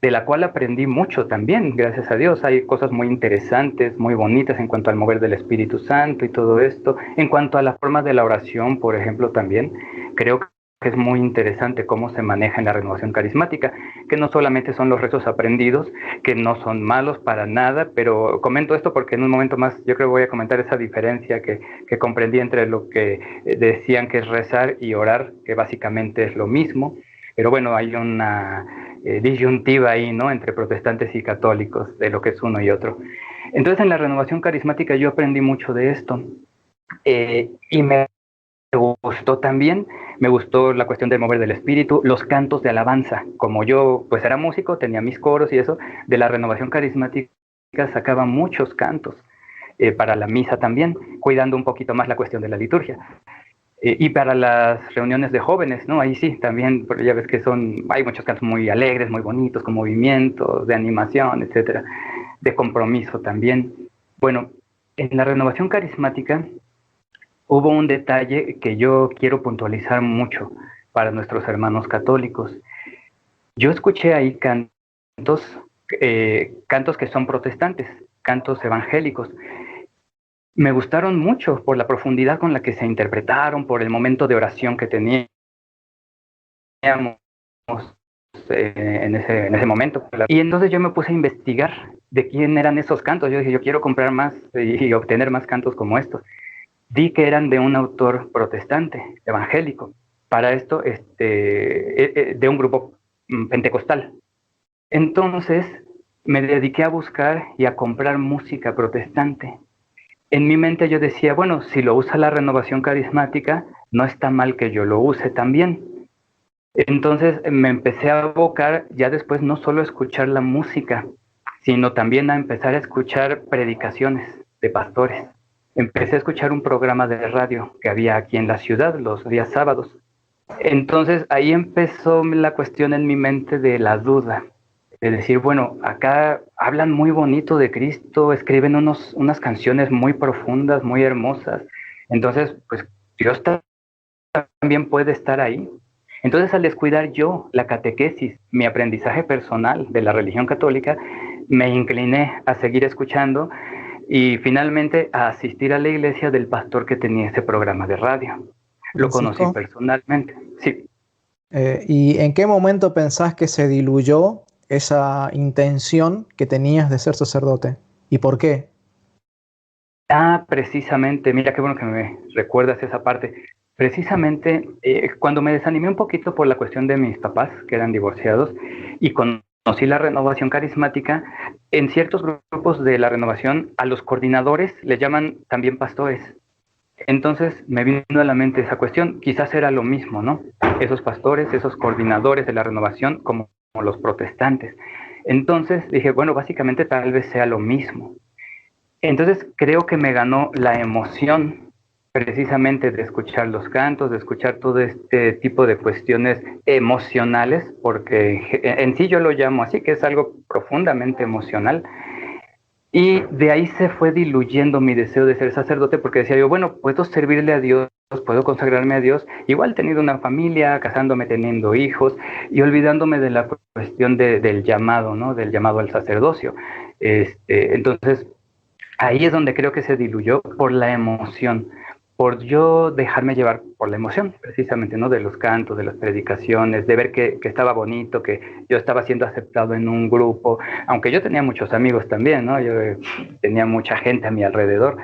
de la cual aprendí mucho también, gracias a Dios. Hay cosas muy interesantes, muy bonitas en cuanto al mover del Espíritu Santo y todo esto. En cuanto a la forma de la oración, por ejemplo, también creo que es muy interesante cómo se maneja en la renovación carismática, que no solamente son los rezos aprendidos, que no son malos para nada, pero comento esto porque en un momento más yo creo que voy a comentar esa diferencia que comprendí entre lo que decían que es rezar y orar, que básicamente es lo mismo. Pero bueno, hay una disyuntiva ahí, ¿no?, entre protestantes y católicos, de lo que es uno y otro. Entonces, en la renovación carismática yo aprendí mucho de esto, y me gustó también, me gustó la cuestión del mover del espíritu, los cantos de alabanza. Como yo pues era músico, tenía mis coros y eso, de la renovación carismática sacaba muchos cantos para la misa también, cuidando un poquito más la cuestión de la liturgia. Y para las reuniones de jóvenes, ¿no? Ahí sí, también, ya ves que hay muchos cantos muy alegres, muy bonitos, con movimientos, de animación, etcétera, de compromiso también. Bueno, en la renovación carismática hubo un detalle que yo quiero puntualizar mucho para nuestros hermanos católicos. Yo escuché ahí cantos que son protestantes, cantos evangélicos. Me gustaron mucho por la profundidad con la que se interpretaron, por el momento de oración que teníamos en ese momento. Y entonces yo me puse a investigar de quién eran esos cantos. Yo dije, yo quiero comprar más y obtener más cantos como estos. Vi que eran de un autor protestante, evangélico, para esto de un grupo pentecostal. Entonces me dediqué a buscar y a comprar música protestante. En mi mente yo decía, bueno, si lo usa la renovación carismática, no está mal que yo lo use también. Entonces me empecé a abocar ya después no solo a escuchar la música, sino también a empezar a escuchar predicaciones de pastores. Empecé a escuchar un programa de radio que había aquí en la ciudad los días sábados. Entonces ahí empezó la cuestión en mi mente de la duda, de decir, bueno, acá hablan muy bonito de Cristo, escriben unas canciones muy profundas, muy hermosas. Entonces, pues Dios también puede estar ahí. Entonces, al descuidar yo la catequesis, mi aprendizaje personal de la religión católica, me incliné a seguir escuchando y finalmente a asistir a la iglesia del pastor que tenía ese programa de radio. Lo conocí Francisco, personalmente, sí. ¿y en qué momento pensás que se diluyó esa intención que tenías de ser sacerdote? ¿Y por qué? Precisamente, mira qué bueno que me recuerdas esa parte. Precisamente cuando me desanimé un poquito por la cuestión de mis papás, que eran divorciados, y conocí la renovación carismática, en ciertos grupos de la renovación a los coordinadores les llaman también pastores. Entonces me vino a la mente esa cuestión, quizás era lo mismo, ¿no? Esos pastores, esos coordinadores de la renovación como los protestantes. Entonces dije, bueno, básicamente tal vez sea lo mismo. Entonces creo que me ganó la emoción precisamente de escuchar los cantos, de escuchar todo este tipo de cuestiones emocionales, porque en sí yo lo llamo así, que es algo profundamente emocional. Y de ahí se fue diluyendo mi deseo de ser sacerdote, porque decía yo, bueno, puedo servirle a Dios, puedo consagrarme a Dios, igual teniendo una familia, casándome, teniendo hijos, y olvidándome de la cuestión del llamado, ¿no? Del llamado al sacerdocio. Entonces, ahí es donde creo que se diluyó por la emoción, por yo dejarme llevar por la emoción, precisamente, ¿no? De los cantos, de las predicaciones, de ver que estaba bonito, que yo estaba siendo aceptado en un grupo, aunque yo tenía muchos amigos también, ¿no? Yo tenía mucha gente a mi alrededor.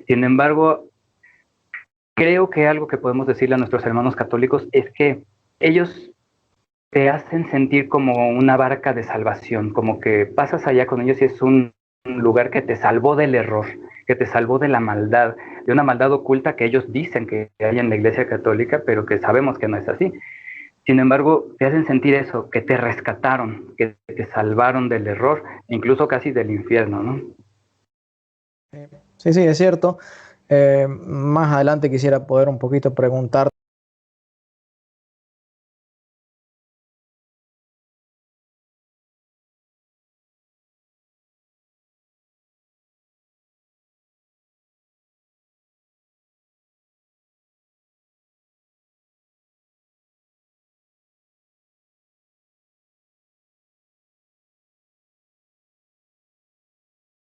Sin embargo, creo que algo que podemos decirle a nuestros hermanos católicos es que ellos te hacen sentir como una barca de salvación, como que pasas allá con ellos y es un lugar que te salvó del error, que te salvó de la maldad, de una maldad oculta que ellos dicen que hay en la Iglesia Católica, pero que sabemos que no es así. Sin embargo, te hacen sentir eso, que te rescataron, que te salvaron del error, incluso casi del infierno, ¿no? Sí, sí, es cierto. Más adelante quisiera poder un poquito preguntar.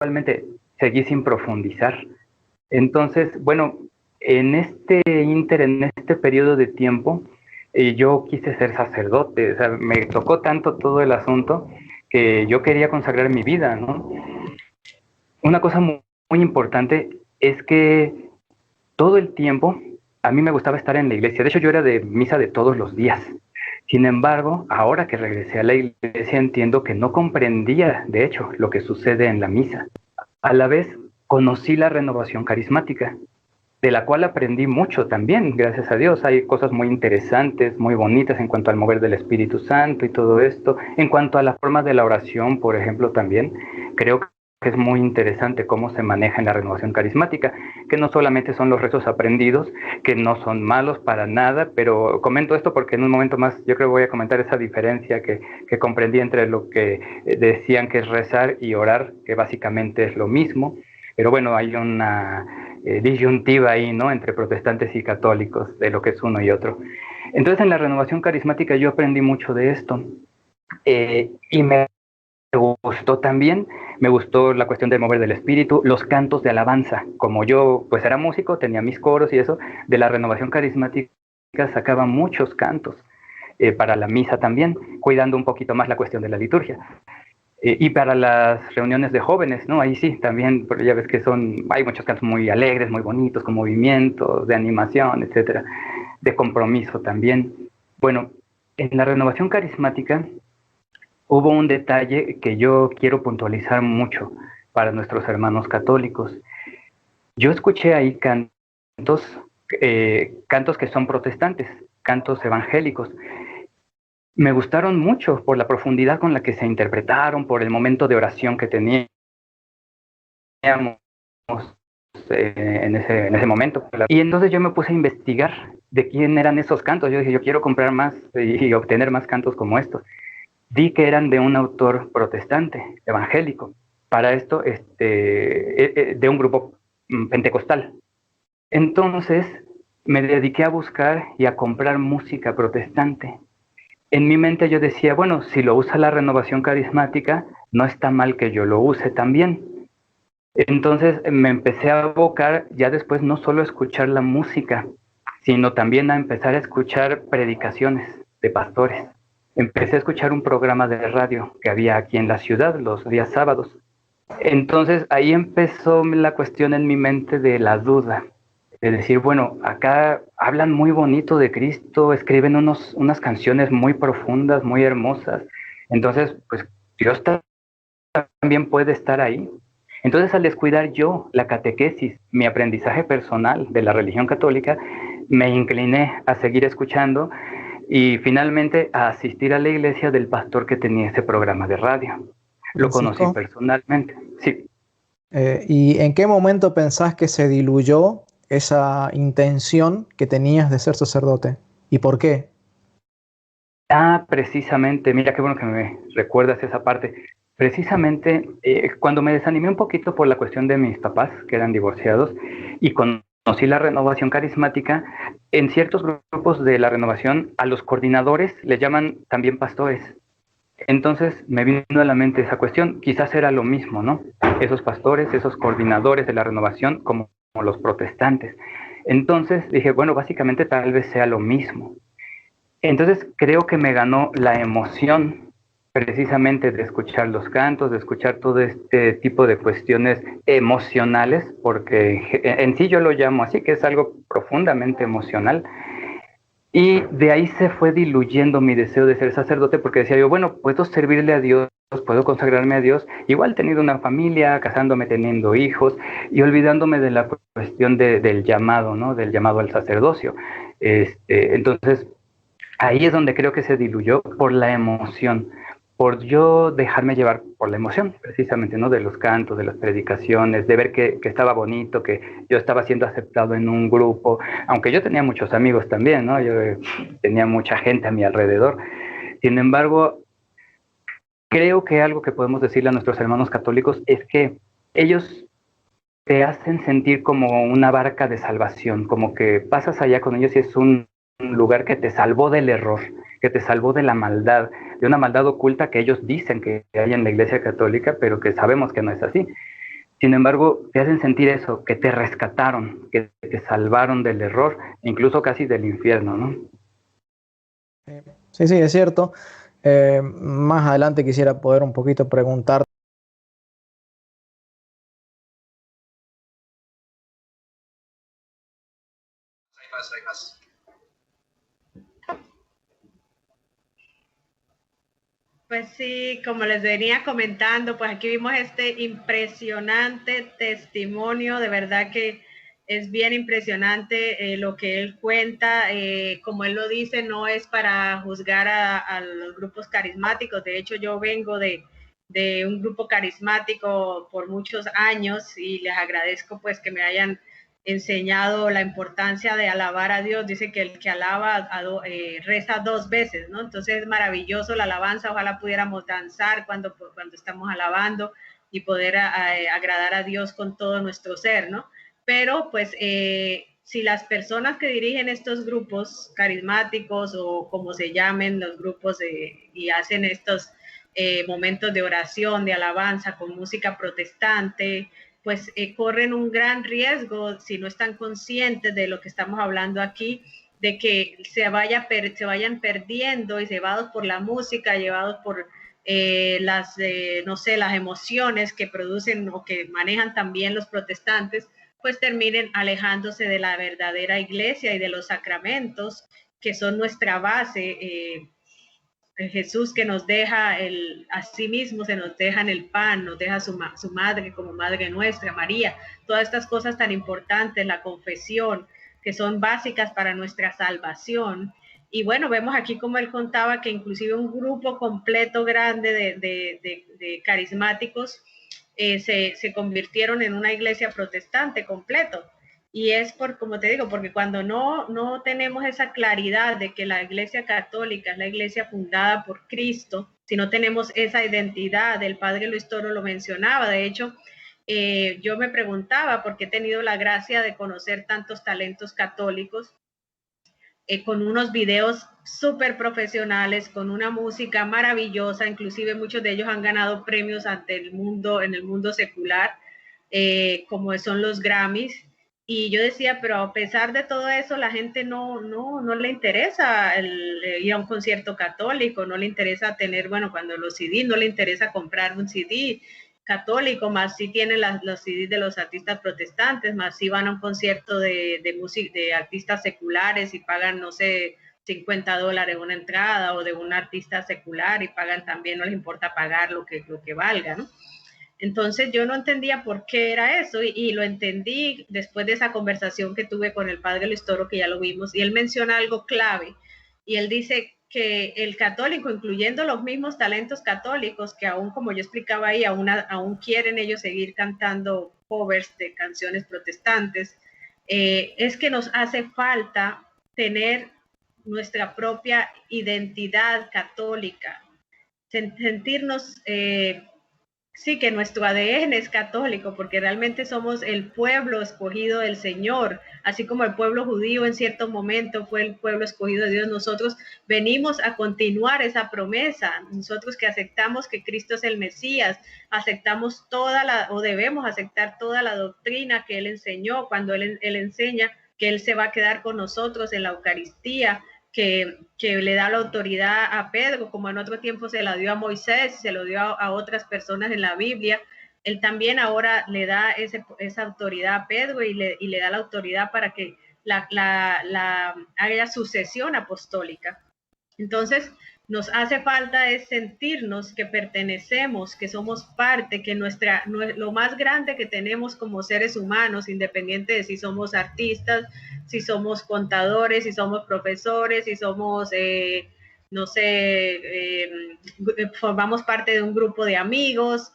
Actualmente seguí sin profundizar. Entonces, bueno, en en este periodo de tiempo, yo quise ser sacerdote, o sea, me tocó tanto todo el asunto que yo quería consagrar mi vida, ¿no? Una cosa muy importante es que todo el tiempo a mí me gustaba estar en la iglesia. De hecho, yo era de misa de todos los días. Sin embargo, ahora que regresé a la iglesia entiendo que no comprendía, de hecho, lo que sucede en la misa. A la vez, conocí la renovación carismática, de la cual aprendí mucho también, gracias a Dios. Hay cosas muy interesantes, muy bonitas en cuanto al mover del Espíritu Santo y todo esto. En cuanto a la forma de la oración, por ejemplo, también creo que es muy interesante cómo se maneja en la renovación carismática, que no solamente son los rezos aprendidos, que no son malos para nada, pero comento esto porque en un momento más yo creo que voy a comentar esa diferencia que comprendí entre lo que decían que es rezar y orar, que básicamente es lo mismo. Pero bueno, hay una disyuntiva ahí, ¿no? Entre protestantes y católicos, de lo que es uno y otro. Entonces, en la renovación carismática yo aprendí mucho de esto. Y me gustó también, me gustó la cuestión del mover del espíritu, los cantos de alabanza. Como yo pues era músico, tenía mis coros y eso, de la renovación carismática sacaba muchos cantos para la misa también, cuidando un poquito más la cuestión de la liturgia. Y para las reuniones de jóvenes, ¿no? Ahí sí, también, porque ya ves que hay muchos cantos muy alegres, muy bonitos, con movimientos, de animación, etcétera, de compromiso también. Bueno, en la renovación carismática hubo un detalle que yo quiero puntualizar mucho para nuestros hermanos católicos. Yo escuché ahí cantos que son protestantes, cantos evangélicos. Me gustaron mucho por la profundidad con la que se interpretaron, por el momento de oración que teníamos en ese momento. Y entonces yo me puse a investigar de quién eran esos cantos. Yo dije, yo quiero comprar más y obtener más cantos como estos. Vi que eran de un autor protestante, evangélico, para esto de un grupo pentecostal. Entonces me dediqué a buscar y a comprar música protestante. En mi mente yo decía, bueno, si lo usa la renovación carismática, no está mal que yo lo use también. Entonces me empecé a abocar ya después no solo a escuchar la música, sino también a empezar a escuchar predicaciones de pastores. Empecé a escuchar un programa de radio que había aquí en la ciudad los días sábados. Entonces ahí empezó la cuestión en mi mente de la duda, de decir, bueno, acá hablan muy bonito de Cristo, escriben unas canciones muy profundas, muy hermosas. Entonces, pues Dios también puede estar ahí. Entonces, al descuidar yo la catequesis, mi aprendizaje personal de la religión católica, me incliné a seguir escuchando y finalmente a asistir a la iglesia del pastor que tenía ese programa de radio. Lo conocí personalmente, sí. ¿Y en qué momento pensás que se diluyó esa intención que tenías de ser sacerdote? ¿Y por qué? Precisamente, mira qué bueno que me recuerdas esa parte. Precisamente cuando me desanimé un poquito por la cuestión de mis papás, que eran divorciados, y conocí la renovación carismática, en ciertos grupos de la renovación a los coordinadores les llaman también pastores. Entonces me vino a la mente esa cuestión, quizás era lo mismo, ¿no? Esos pastores, esos coordinadores de la renovación como los protestantes. Entonces dije, bueno, básicamente tal vez sea lo mismo. Entonces creo que me ganó la emoción precisamente de escuchar los cantos, de escuchar todo este tipo de cuestiones emocionales, porque en sí yo lo llamo así, que es algo profundamente emocional. Y de ahí se fue diluyendo mi deseo de ser sacerdote, porque decía yo, bueno, puedo servirle a Dios, puedo consagrarme a Dios, igual teniendo una familia, casándome, teniendo hijos, y olvidándome de la cuestión del llamado, ¿no? Del llamado al sacerdocio. Entonces, ahí es donde creo que se diluyó por la emoción, por yo dejarme llevar por la emoción, precisamente, ¿no? De los cantos, de las predicaciones, de ver que estaba bonito, que yo estaba siendo aceptado en un grupo, aunque yo tenía muchos amigos también, ¿no? Yo tenía mucha gente a mi alrededor. Sin embargo, creo que algo que podemos decirle a nuestros hermanos católicos es que ellos te hacen sentir como una barca de salvación, como que pasas allá con ellos y es un lugar que te salvó del error, que te salvó de la maldad, de una maldad oculta que ellos dicen que hay en la Iglesia Católica, pero que sabemos que no es así. Sin embargo, te hacen sentir eso, que te rescataron, que te salvaron del error, incluso casi del infierno, ¿no? Sí, es cierto. Más adelante quisiera poder un poquito preguntar. Hay más. Pues sí, como les venía comentando, pues aquí vimos este impresionante testimonio, de verdad que es bien impresionante lo que él cuenta, como él lo dice, no es para juzgar a los grupos carismáticos, de hecho yo vengo de un grupo carismático por muchos años y les agradezco pues que me hayan enseñado la importancia de alabar a Dios. Dice que el que alaba reza dos veces, ¿no? Entonces es maravilloso la alabanza, ojalá pudiéramos danzar cuando estamos alabando, y poder agradar a Dios con todo nuestro ser, ¿no? Pero pues si las personas que dirigen estos grupos carismáticos o como se llamen los grupos y hacen estos momentos de oración, de alabanza con música protestante, pues corren un gran riesgo si no están conscientes de lo que estamos hablando aquí, de que se vayan perdiendo y llevados por la música, llevados por no sé, las emociones que producen o que manejan también los protestantes, pues terminen alejándose de la verdadera iglesia y de los sacramentos que son nuestra base. Jesús que nos deja a sí mismo, se nos deja en el pan, nos deja su madre como madre nuestra, María, todas estas cosas tan importantes, la confesión, que son básicas para nuestra salvación. Y bueno, vemos aquí como él contaba que inclusive un grupo completo grande de carismáticos se convirtieron en una iglesia protestante completo. Y es como te digo, porque cuando no tenemos esa claridad de que la iglesia católica es la iglesia fundada por Cristo, si no tenemos esa identidad, el padre Luis Toro lo mencionaba, de hecho, yo me preguntaba, porque he tenido la gracia de conocer tantos talentos católicos, con unos videos súper profesionales, con una música maravillosa, inclusive muchos de ellos han ganado premios ante el mundo, en el mundo secular, como son los Grammys. Y yo decía, pero a pesar de todo eso, la gente no le interesa ir a un concierto católico, no le interesa tener, bueno, cuando los CD, no le interesa comprar un CD católico, más si tienen los CDs de los artistas protestantes, más si van a un concierto de música de artistas seculares y pagan, no sé, $50 una entrada, o de un artista secular y pagan también, no les importa pagar lo que valga, ¿no? Entonces yo no entendía por qué era eso y lo entendí después de esa conversación que tuve con el padre Luis Toro, que ya lo vimos, y él menciona algo clave, y él dice que el católico, incluyendo los mismos talentos católicos, que aún, como yo explicaba ahí, aún quieren ellos seguir cantando covers de canciones protestantes, es que nos hace falta tener nuestra propia identidad católica, sentirnos... sí, que nuestro ADN es católico, porque realmente somos el pueblo escogido del Señor, así como el pueblo judío en cierto momento fue el pueblo escogido de Dios. Nosotros venimos a continuar esa promesa, nosotros que aceptamos que Cristo es el Mesías, aceptamos debemos aceptar toda la doctrina que Él enseñó, cuando Él enseña que Él se va a quedar con nosotros en la Eucaristía, que le da la autoridad a Pedro, como en otro tiempo se la dio a Moisés, se lo dio a otras personas en la Biblia. Él también ahora le da esa autoridad a Pedro y le da la autoridad para que haya sucesión apostólica. Entonces, nos hace falta es sentirnos que pertenecemos, que somos parte, que lo más grande que tenemos como seres humanos, independiente de si somos artistas, si somos contadores, si somos profesores, si somos, no sé, formamos parte de un grupo de amigos,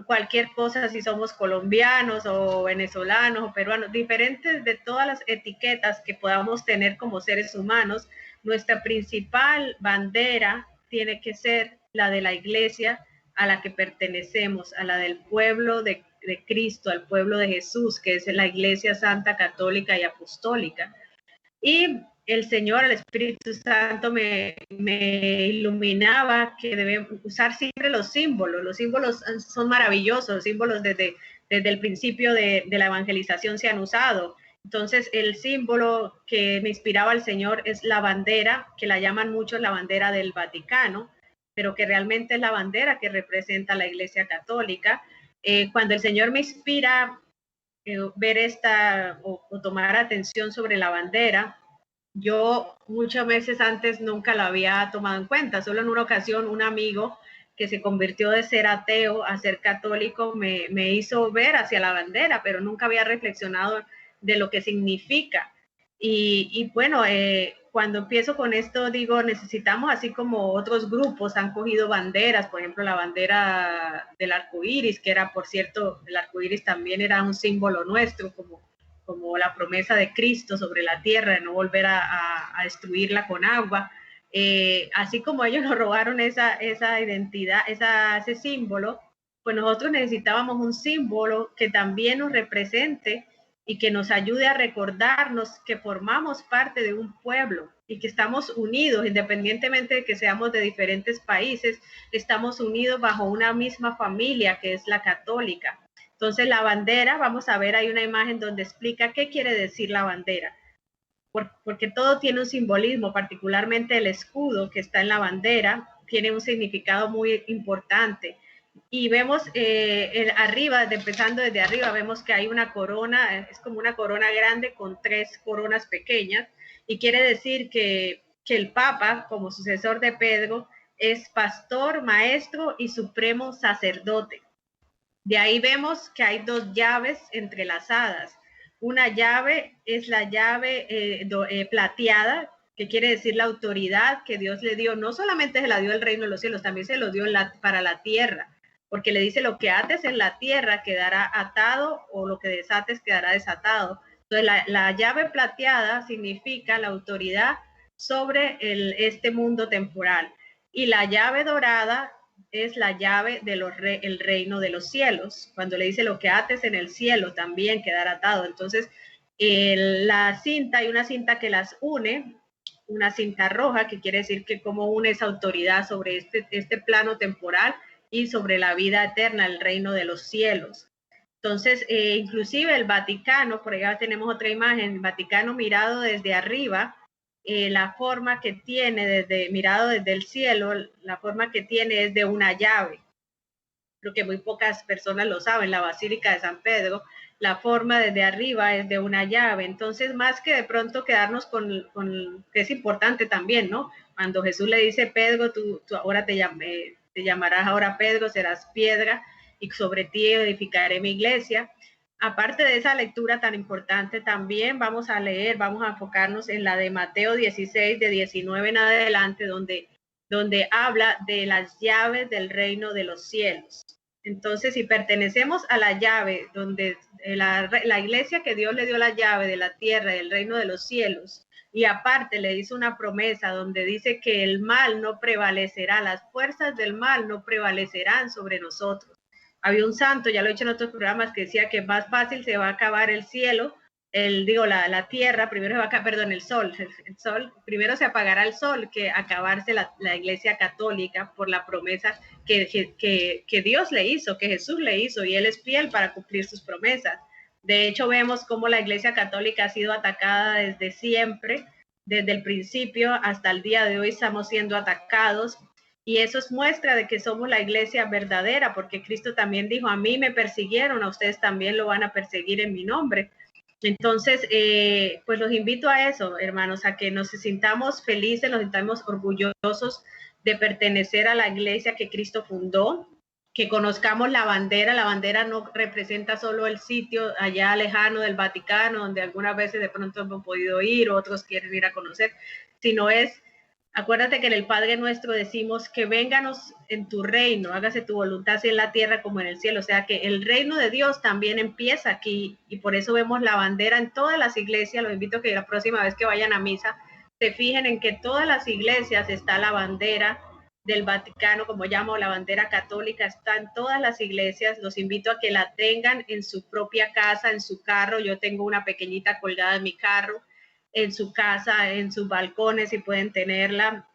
cualquier cosa, si somos colombianos o venezolanos o peruanos, diferentes de todas las etiquetas que podamos tener como seres humanos, nuestra principal bandera tiene que ser la de la iglesia a la que pertenecemos, a la del pueblo de Cristo, al pueblo de Jesús, que es la iglesia santa, católica y apostólica. Y el Señor, el Espíritu Santo me iluminaba que debemos usar siempre los símbolos. Los símbolos son maravillosos, los símbolos desde el principio de la evangelización se han usado. Entonces, el símbolo que me inspiraba al Señor es la bandera, que la llaman muchos la bandera del Vaticano, pero que realmente es la bandera que representa la Iglesia Católica. Cuando el Señor me inspira ver o tomar atención sobre la bandera, yo muchas veces antes nunca la había tomado en cuenta. Solo en una ocasión un amigo que se convirtió de ser ateo a ser católico me hizo ver hacia la bandera, pero nunca había reflexionado de lo que significa. Y bueno, cuando empiezo con esto, digo, necesitamos, así como otros grupos han cogido banderas, por ejemplo, la bandera del arco iris, que era, por cierto, el arco iris también era un símbolo nuestro, como la promesa de Cristo sobre la tierra, de no volver a destruirla con agua. Así como ellos nos robaron esa identidad, ese símbolo, pues nosotros necesitábamos un símbolo que también nos represente y que nos ayude a recordarnos que formamos parte de un pueblo y que estamos unidos, independientemente de que seamos de diferentes países, estamos unidos bajo una misma familia que es la católica. Entonces la bandera, vamos a ver, hay una imagen donde explica qué quiere decir la bandera, porque todo tiene un simbolismo, particularmente el escudo que está en la bandera, tiene un significado muy importante. Y vemos arriba, empezando desde arriba, vemos que hay una corona, es como una corona grande con 3 coronas pequeñas, y quiere decir que el Papa, como sucesor de Pedro, es pastor, maestro y supremo sacerdote. De ahí vemos que hay 2 llaves entrelazadas. Una llave es la llave plateada, que quiere decir la autoridad que Dios le dio. No solamente se la dio el reino de los cielos, también se lo dio para la tierra, porque le dice lo que ates en la tierra quedará atado o lo que desates quedará desatado. Entonces la llave plateada significa la autoridad sobre este mundo temporal, y la llave dorada es la llave del reino de los cielos. Cuando le dice lo que ates en el cielo también quedará atado. Entonces la cinta, hay una cinta que las une, una cinta roja, que quiere decir que cómo une esa autoridad sobre este plano temporal y sobre la vida eterna, el reino de los cielos. Entonces, inclusive el Vaticano, por allá tenemos otra imagen, el Vaticano mirado desde arriba, la forma que tiene, mirado desde el cielo, la forma que tiene es de una llave. Creo que muy pocas personas lo saben, la Basílica de San Pedro, la forma desde arriba es de una llave. Entonces, más que de pronto quedarnos con que es importante también, ¿no? Cuando Jesús le dice, Pedro, tú ahora te llamarás ahora Pedro, serás piedra, y sobre ti edificaré mi iglesia. Aparte de esa lectura tan importante, también vamos a enfocarnos en la de Mateo 16, de 19 en adelante, donde habla de las llaves del reino de los cielos. Entonces, si pertenecemos a la llave, donde la iglesia que Dios le dio la llave de la tierra y del reino de los cielos, y aparte le hizo una promesa donde dice que el mal no prevalecerá, las fuerzas del mal no prevalecerán sobre nosotros. Había un santo, ya lo he dicho en otros programas, que decía que más fácil se va a acabar el cielo, la tierra, primero se va a acabar, perdón, el sol, primero se apagará el sol que acabarse la iglesia católica, por la promesa que Dios le hizo, que Jesús le hizo, y Él es fiel para cumplir sus promesas. De hecho, vemos cómo la iglesia católica ha sido atacada desde siempre, desde el principio hasta el día de hoy estamos siendo atacados. Y eso es muestra de que somos la iglesia verdadera, porque Cristo también dijo, a mí me persiguieron, a ustedes también lo van a perseguir en mi nombre. Entonces, pues los invito a eso, hermanos, a que nos sintamos felices, nos sintamos orgullosos de pertenecer a la iglesia que Cristo fundó, que conozcamos la bandera. La bandera no representa solo el sitio allá lejano del Vaticano, donde algunas veces de pronto hemos podido ir, o otros quieren ir a conocer, sino es, acuérdate que en el Padre Nuestro decimos que vénganos en tu reino, hágase tu voluntad así en la tierra como en el cielo. O sea que el reino de Dios también empieza aquí, y por eso vemos la bandera en todas las iglesias. Los invito a que la próxima vez que vayan a misa se fijen en que todas las iglesias está la bandera del Vaticano, como llamo la bandera católica, está en todas las iglesias. Los invito a que la tengan en su propia casa, en su carro. Yo tengo una pequeñita colgada en mi carro, en su casa, en sus balcones, si pueden tenerla.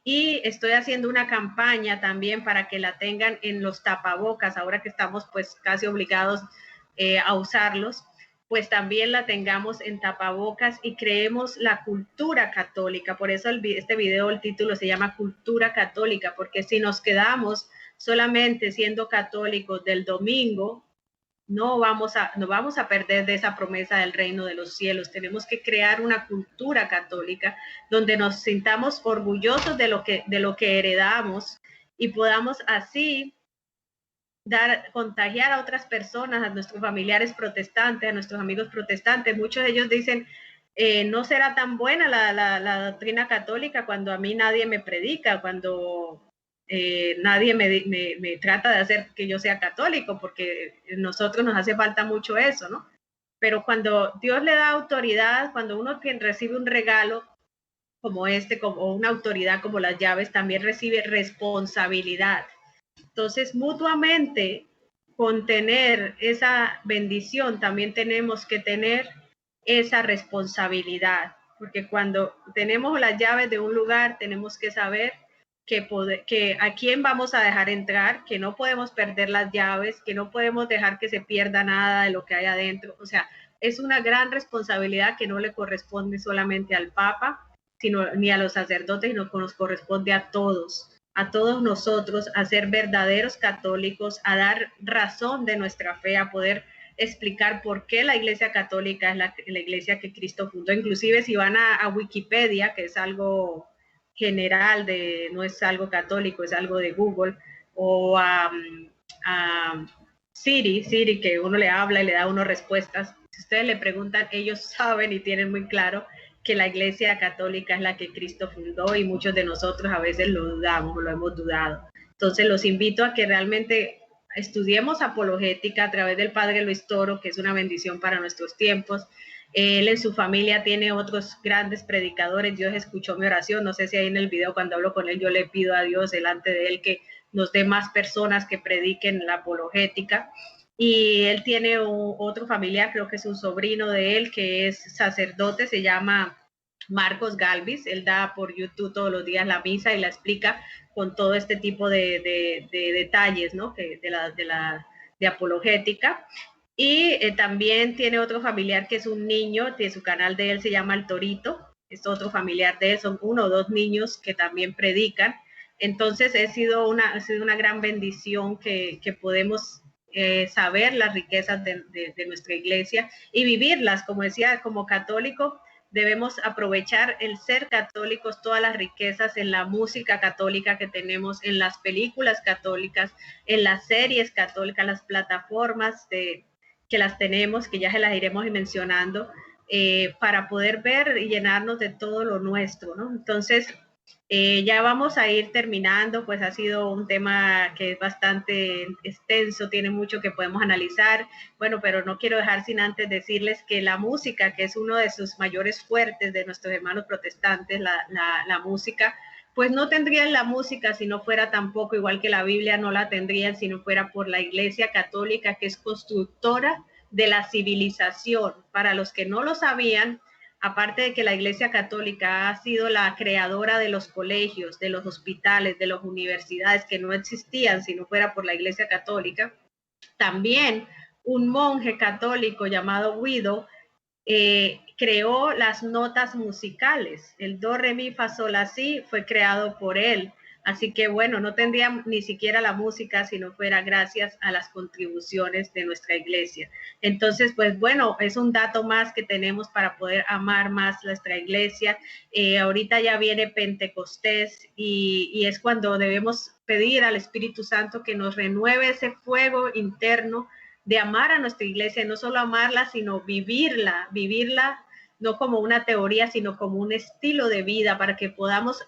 Y estoy haciendo una campaña también para que la tengan en los tapabocas, ahora que estamos pues casi obligados a usarlos, pues también la tengamos en tapabocas y creemos la cultura católica. Por eso este video, el título se llama Cultura Católica, porque si nos quedamos solamente siendo católicos del domingo, no vamos a perder de esa promesa del reino de los cielos. Tenemos que crear una cultura católica donde nos sintamos orgullosos de lo que heredamos, y podamos así contagiar a otras personas, a nuestros familiares protestantes, a nuestros amigos protestantes. Muchos de ellos dicen, no será tan buena la doctrina católica cuando a mí nadie me predica, cuando nadie me trata de hacer que yo sea católico, porque a nosotros nos hace falta mucho eso, ¿no? Pero cuando Dios le da autoridad, cuando uno recibe un regalo como como una autoridad como las llaves, también recibe responsabilidad. Entonces, mutuamente, con tener esa bendición, también tenemos que tener esa responsabilidad, porque cuando tenemos las llaves de un lugar, tenemos que saber que a quién vamos a dejar entrar, que no podemos perder las llaves, que no podemos dejar que se pierda nada de lo que hay adentro. O sea, es una gran responsabilidad que no le corresponde solamente al Papa, sino ni a los sacerdotes, sino que nos corresponde a todos nosotros, a ser verdaderos católicos, a dar razón de nuestra fe, a poder explicar por qué la Iglesia Católica es la iglesia que Cristo fundó. Inclusive si van a Wikipedia, que es algo general, no es algo católico, es algo de Google, o a Siri, que uno le habla y le da uno respuestas. Si ustedes le preguntan, ellos saben y tienen muy claro que la Iglesia Católica es la que Cristo fundó, y muchos de nosotros a veces lo dudamos, lo hemos dudado. Entonces los invito a que realmente estudiemos apologética a través del Padre Luis Toro, que es una bendición para nuestros tiempos. Él en su familia tiene otros grandes predicadores. Dios escuchó mi oración. No sé si ahí en el video, cuando hablo con él, yo le pido a Dios delante de él que nos dé más personas que prediquen la apologética. Y él tiene otro familiar, creo que es un sobrino de él, que es sacerdote, se llama Marcos Galvis. Él da por YouTube todos los días la misa y la explica con todo este tipo de detalles, ¿no? De apologética. Y también tiene otro familiar que es un niño, de su canal de él se llama El Torito, es otro familiar de él, son 1 o 2 niños que también predican. Entonces ha sido una gran bendición que podemos saber las riquezas de nuestra iglesia y vivirlas. Como decía, como católico debemos aprovechar el ser católicos, todas las riquezas en la música católica que tenemos, en las películas católicas, en las series católicas, las plataformas que las tenemos, que ya se las iremos mencionando, para poder ver y llenarnos de todo lo nuestro, ¿no? Entonces, ya vamos a ir terminando, pues ha sido un tema que es bastante extenso, tiene mucho que podemos analizar, bueno, pero no quiero dejar sin antes decirles que la música, que es uno de sus mayores fuertes de nuestros hermanos protestantes, la música, pues no tendrían la música si no fuera tampoco, igual que la Biblia, no la tendrían si no fuera por la Iglesia Católica, que es constructora de la civilización. Para los que no lo sabían, aparte de que la Iglesia Católica ha sido la creadora de los colegios, de los hospitales, de las universidades, que no existían si no fuera por la Iglesia Católica, también un monje católico llamado Guido creó las notas musicales. El do, re, mi, fa, sol, la, si fue creado por él. Así que bueno, no tendría ni siquiera la música si no fuera gracias a las contribuciones de nuestra iglesia. Entonces, pues bueno, es un dato más que tenemos para poder amar más nuestra iglesia. Ahorita ya viene Pentecostés y es cuando debemos pedir al Espíritu Santo que nos renueve ese fuego interno de amar a nuestra iglesia, no solo amarla, sino vivirla no como una teoría, sino como un estilo de vida, para que podamos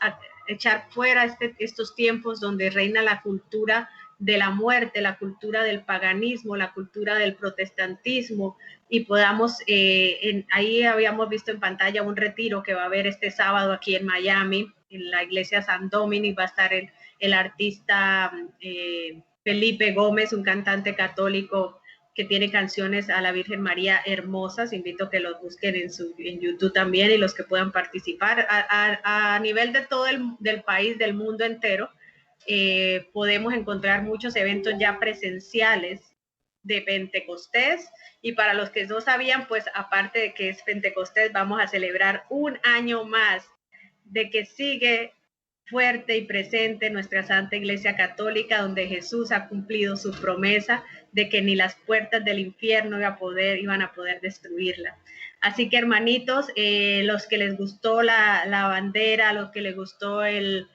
echar fuera estos tiempos donde reina la cultura de la muerte, la cultura del paganismo, la cultura del protestantismo, y podamos, ahí habíamos visto en pantalla un retiro que va a haber este sábado aquí en Miami, en la iglesia San Dominic. Va a estar el artista Felipe Gómez, un cantante católico que tiene canciones a la Virgen María hermosas. Invito a que los busquen en YouTube también, y los que puedan participar a nivel de todo del país, del mundo entero. Podemos encontrar muchos eventos ya presenciales de Pentecostés, y para los que no sabían, pues aparte de que es Pentecostés, vamos a celebrar un año más de que sigue fuerte y presente nuestra Santa Iglesia Católica, donde Jesús ha cumplido su promesa de que ni las puertas del infierno iban a poder destruirla. Así que, hermanitos, los que les gustó la bandera, los que les gustó el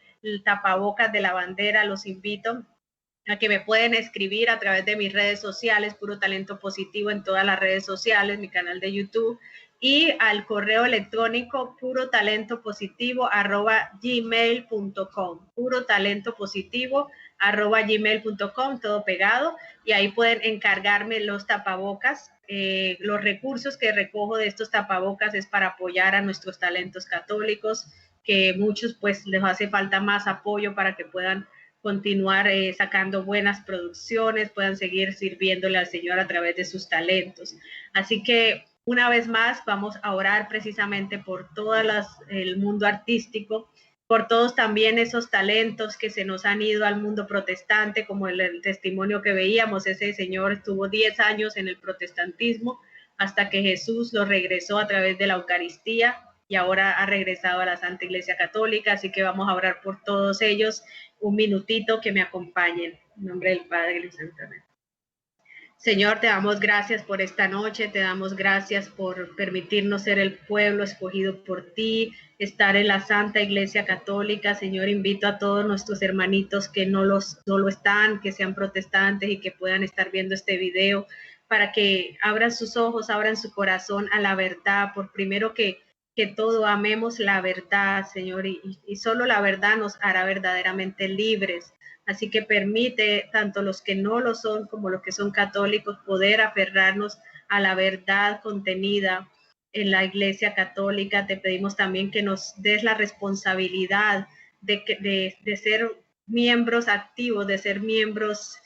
tapabocas de la bandera, los invito a que me pueden escribir a través de mis redes sociales, Puro Talento Positivo en todas las redes sociales, mi canal de YouTube, y al correo electrónico purotalentopositivo@gmail.com, purotalentopositivo@gmail.com, todo pegado, y ahí pueden encargarme los tapabocas. Los recursos que recojo de estos tapabocas es para apoyar a nuestros talentos católicos, que muchos pues les hace falta más apoyo para que puedan continuar sacando buenas producciones, puedan seguir sirviéndole al Señor a través de sus talentos. Así que una vez más vamos a orar precisamente por todo el mundo artístico, por todos también esos talentos que se nos han ido al mundo protestante, como el testimonio que veíamos. Ese señor estuvo 10 años en el protestantismo hasta que Jesús lo regresó a través de la Eucaristía y ahora ha regresado a la Santa Iglesia Católica. Así que vamos a orar por todos ellos. Un minutito, que me acompañen. En nombre del Padre y del Santo. Amén. Señor, te damos gracias por esta noche, te damos gracias por permitirnos ser el pueblo escogido por ti, estar en la Santa Iglesia Católica. Señor, invito a todos nuestros hermanitos que no lo están, que sean protestantes y que puedan estar viendo este video, para que abran sus ojos, abran su corazón a la verdad. Por primero que todo amemos la verdad, Señor, y solo la verdad nos hará verdaderamente libres. Así que permite tanto los que no lo son como los que son católicos poder aferrarnos a la verdad contenida en la Iglesia Católica. Te pedimos también que nos des la responsabilidad de ser miembros activos, de ser miembros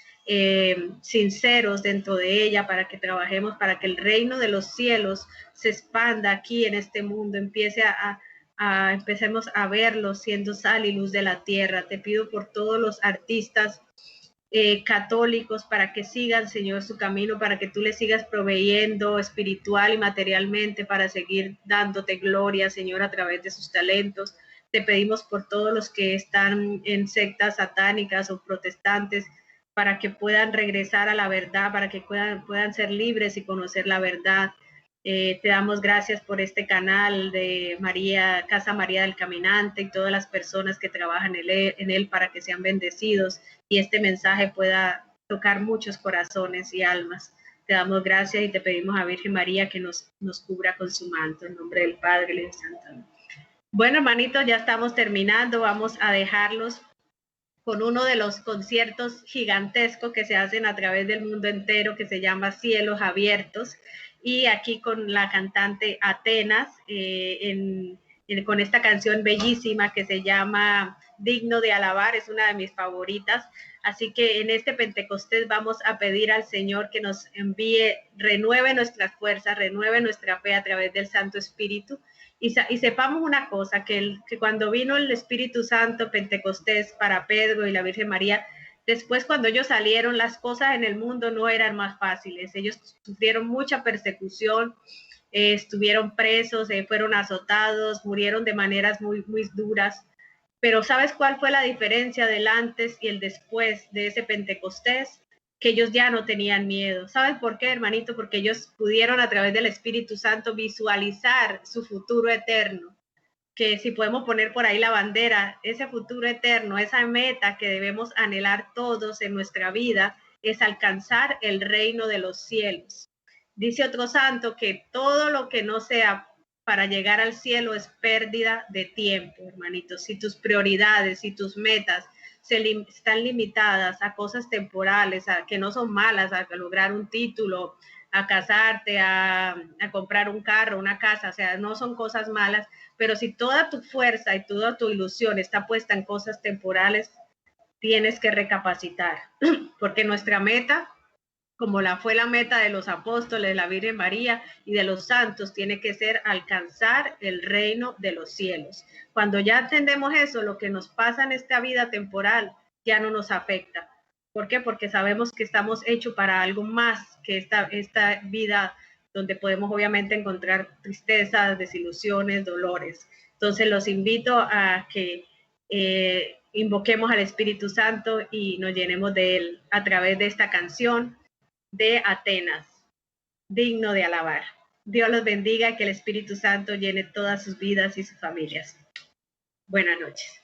sinceros dentro de ella, para que trabajemos para que el reino de los cielos se expanda aquí en este mundo, empecemos a verlo siendo sal y luz de la tierra. Te pido por todos los artistas católicos, para que sigan, Señor, su camino, para que tú les sigas proveyendo espiritual y materialmente, para seguir dándote gloria, Señor, a través de sus talentos. Te pedimos por todos los que están en sectas satánicas o protestantes, para que puedan regresar a la verdad, para que puedan ser libres y conocer la verdad. Te damos gracias por este canal de Casa María del Caminante, y todas las personas que trabajan en él para que sean bendecidos y este mensaje pueda tocar muchos corazones y almas. Te damos gracias y te pedimos a Virgen María que nos cubra con su manto, en nombre del Padre y del Santo. Bueno, hermanitos, ya estamos terminando. Vamos a dejarlos con uno de los conciertos gigantescos que se hacen a través del mundo entero, que se llama Cielos Abiertos. Y aquí con la cantante Atenas, con esta canción bellísima que se llama Digno de Alabar, es una de mis favoritas. Así que en este Pentecostés vamos a pedir al Señor que nos envíe, renueve nuestras fuerzas, renueve nuestra fe a través del Santo Espíritu. Y sepamos una cosa, que cuando vino el Espíritu Santo Pentecostés para Pedro y la Virgen María, después, cuando ellos salieron, las cosas en el mundo no eran más fáciles. Ellos sufrieron mucha persecución, estuvieron presos, fueron azotados, murieron de maneras muy, muy duras. Pero ¿sabes cuál fue la diferencia del antes y el después de ese Pentecostés? Que ellos ya no tenían miedo. ¿Sabes por qué, hermanito? Porque ellos pudieron a través del Espíritu Santo visualizar su futuro eterno. Que si podemos poner por ahí la bandera, ese futuro eterno, esa meta que debemos anhelar todos en nuestra vida, es alcanzar el reino de los cielos. Dice otro santo que todo lo que no sea para llegar al cielo es pérdida de tiempo, hermanitos. Si tus prioridades, si tus metas están limitadas a cosas temporales, a que no son malas, a lograr un título, a casarte, a comprar un carro, una casa, o sea, no son cosas malas, pero si toda tu fuerza y toda tu ilusión está puesta en cosas temporales, tienes que recapacitar, porque nuestra meta, como fue la meta de los apóstoles, de la Virgen María y de los santos, tiene que ser alcanzar el reino de los cielos. Cuando ya entendemos eso, lo que nos pasa en esta vida temporal ya no nos afecta. ¿Por qué? Porque sabemos que estamos hechos para algo más que esta vida, donde podemos obviamente encontrar tristezas, desilusiones, dolores. Entonces los invito a que invoquemos al Espíritu Santo y nos llenemos de él a través de esta canción de Atenas, Digno de Alabar. Dios los bendiga, que el Espíritu Santo llene todas sus vidas y sus familias. Buenas noches.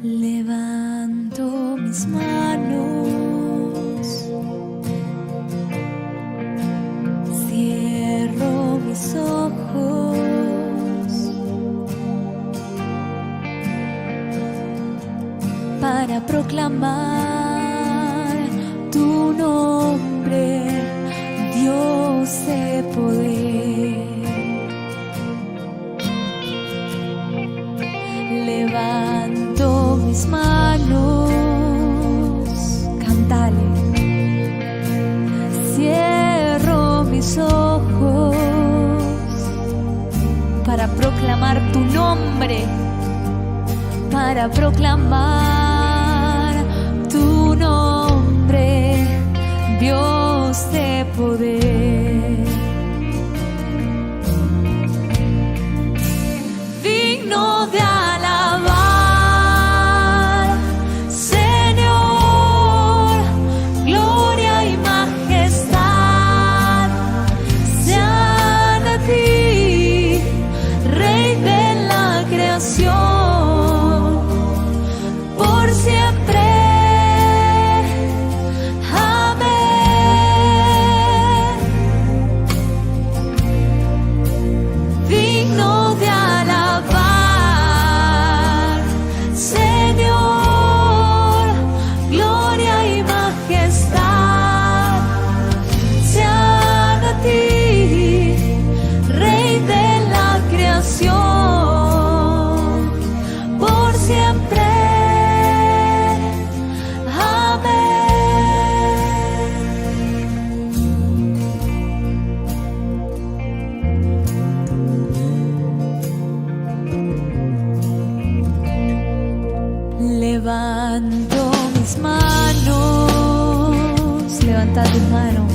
Levanto mis manos, cierro mis ojos. proclamar tu nombre, Dios de poder. Levanto mis manos, cántale. Cierro mis ojos para proclamar tu nombre, para proclamar tu nombre, Dios de poder. Digno de alabar, Señor, gloria y majestad sean a ti, Rey de la creación, por siempre. Amén. Digno de alabar, Señor, gloria y majestad sean a ti, Rey de la creación, por siempre. Levanto mis manos, levanta tus manos.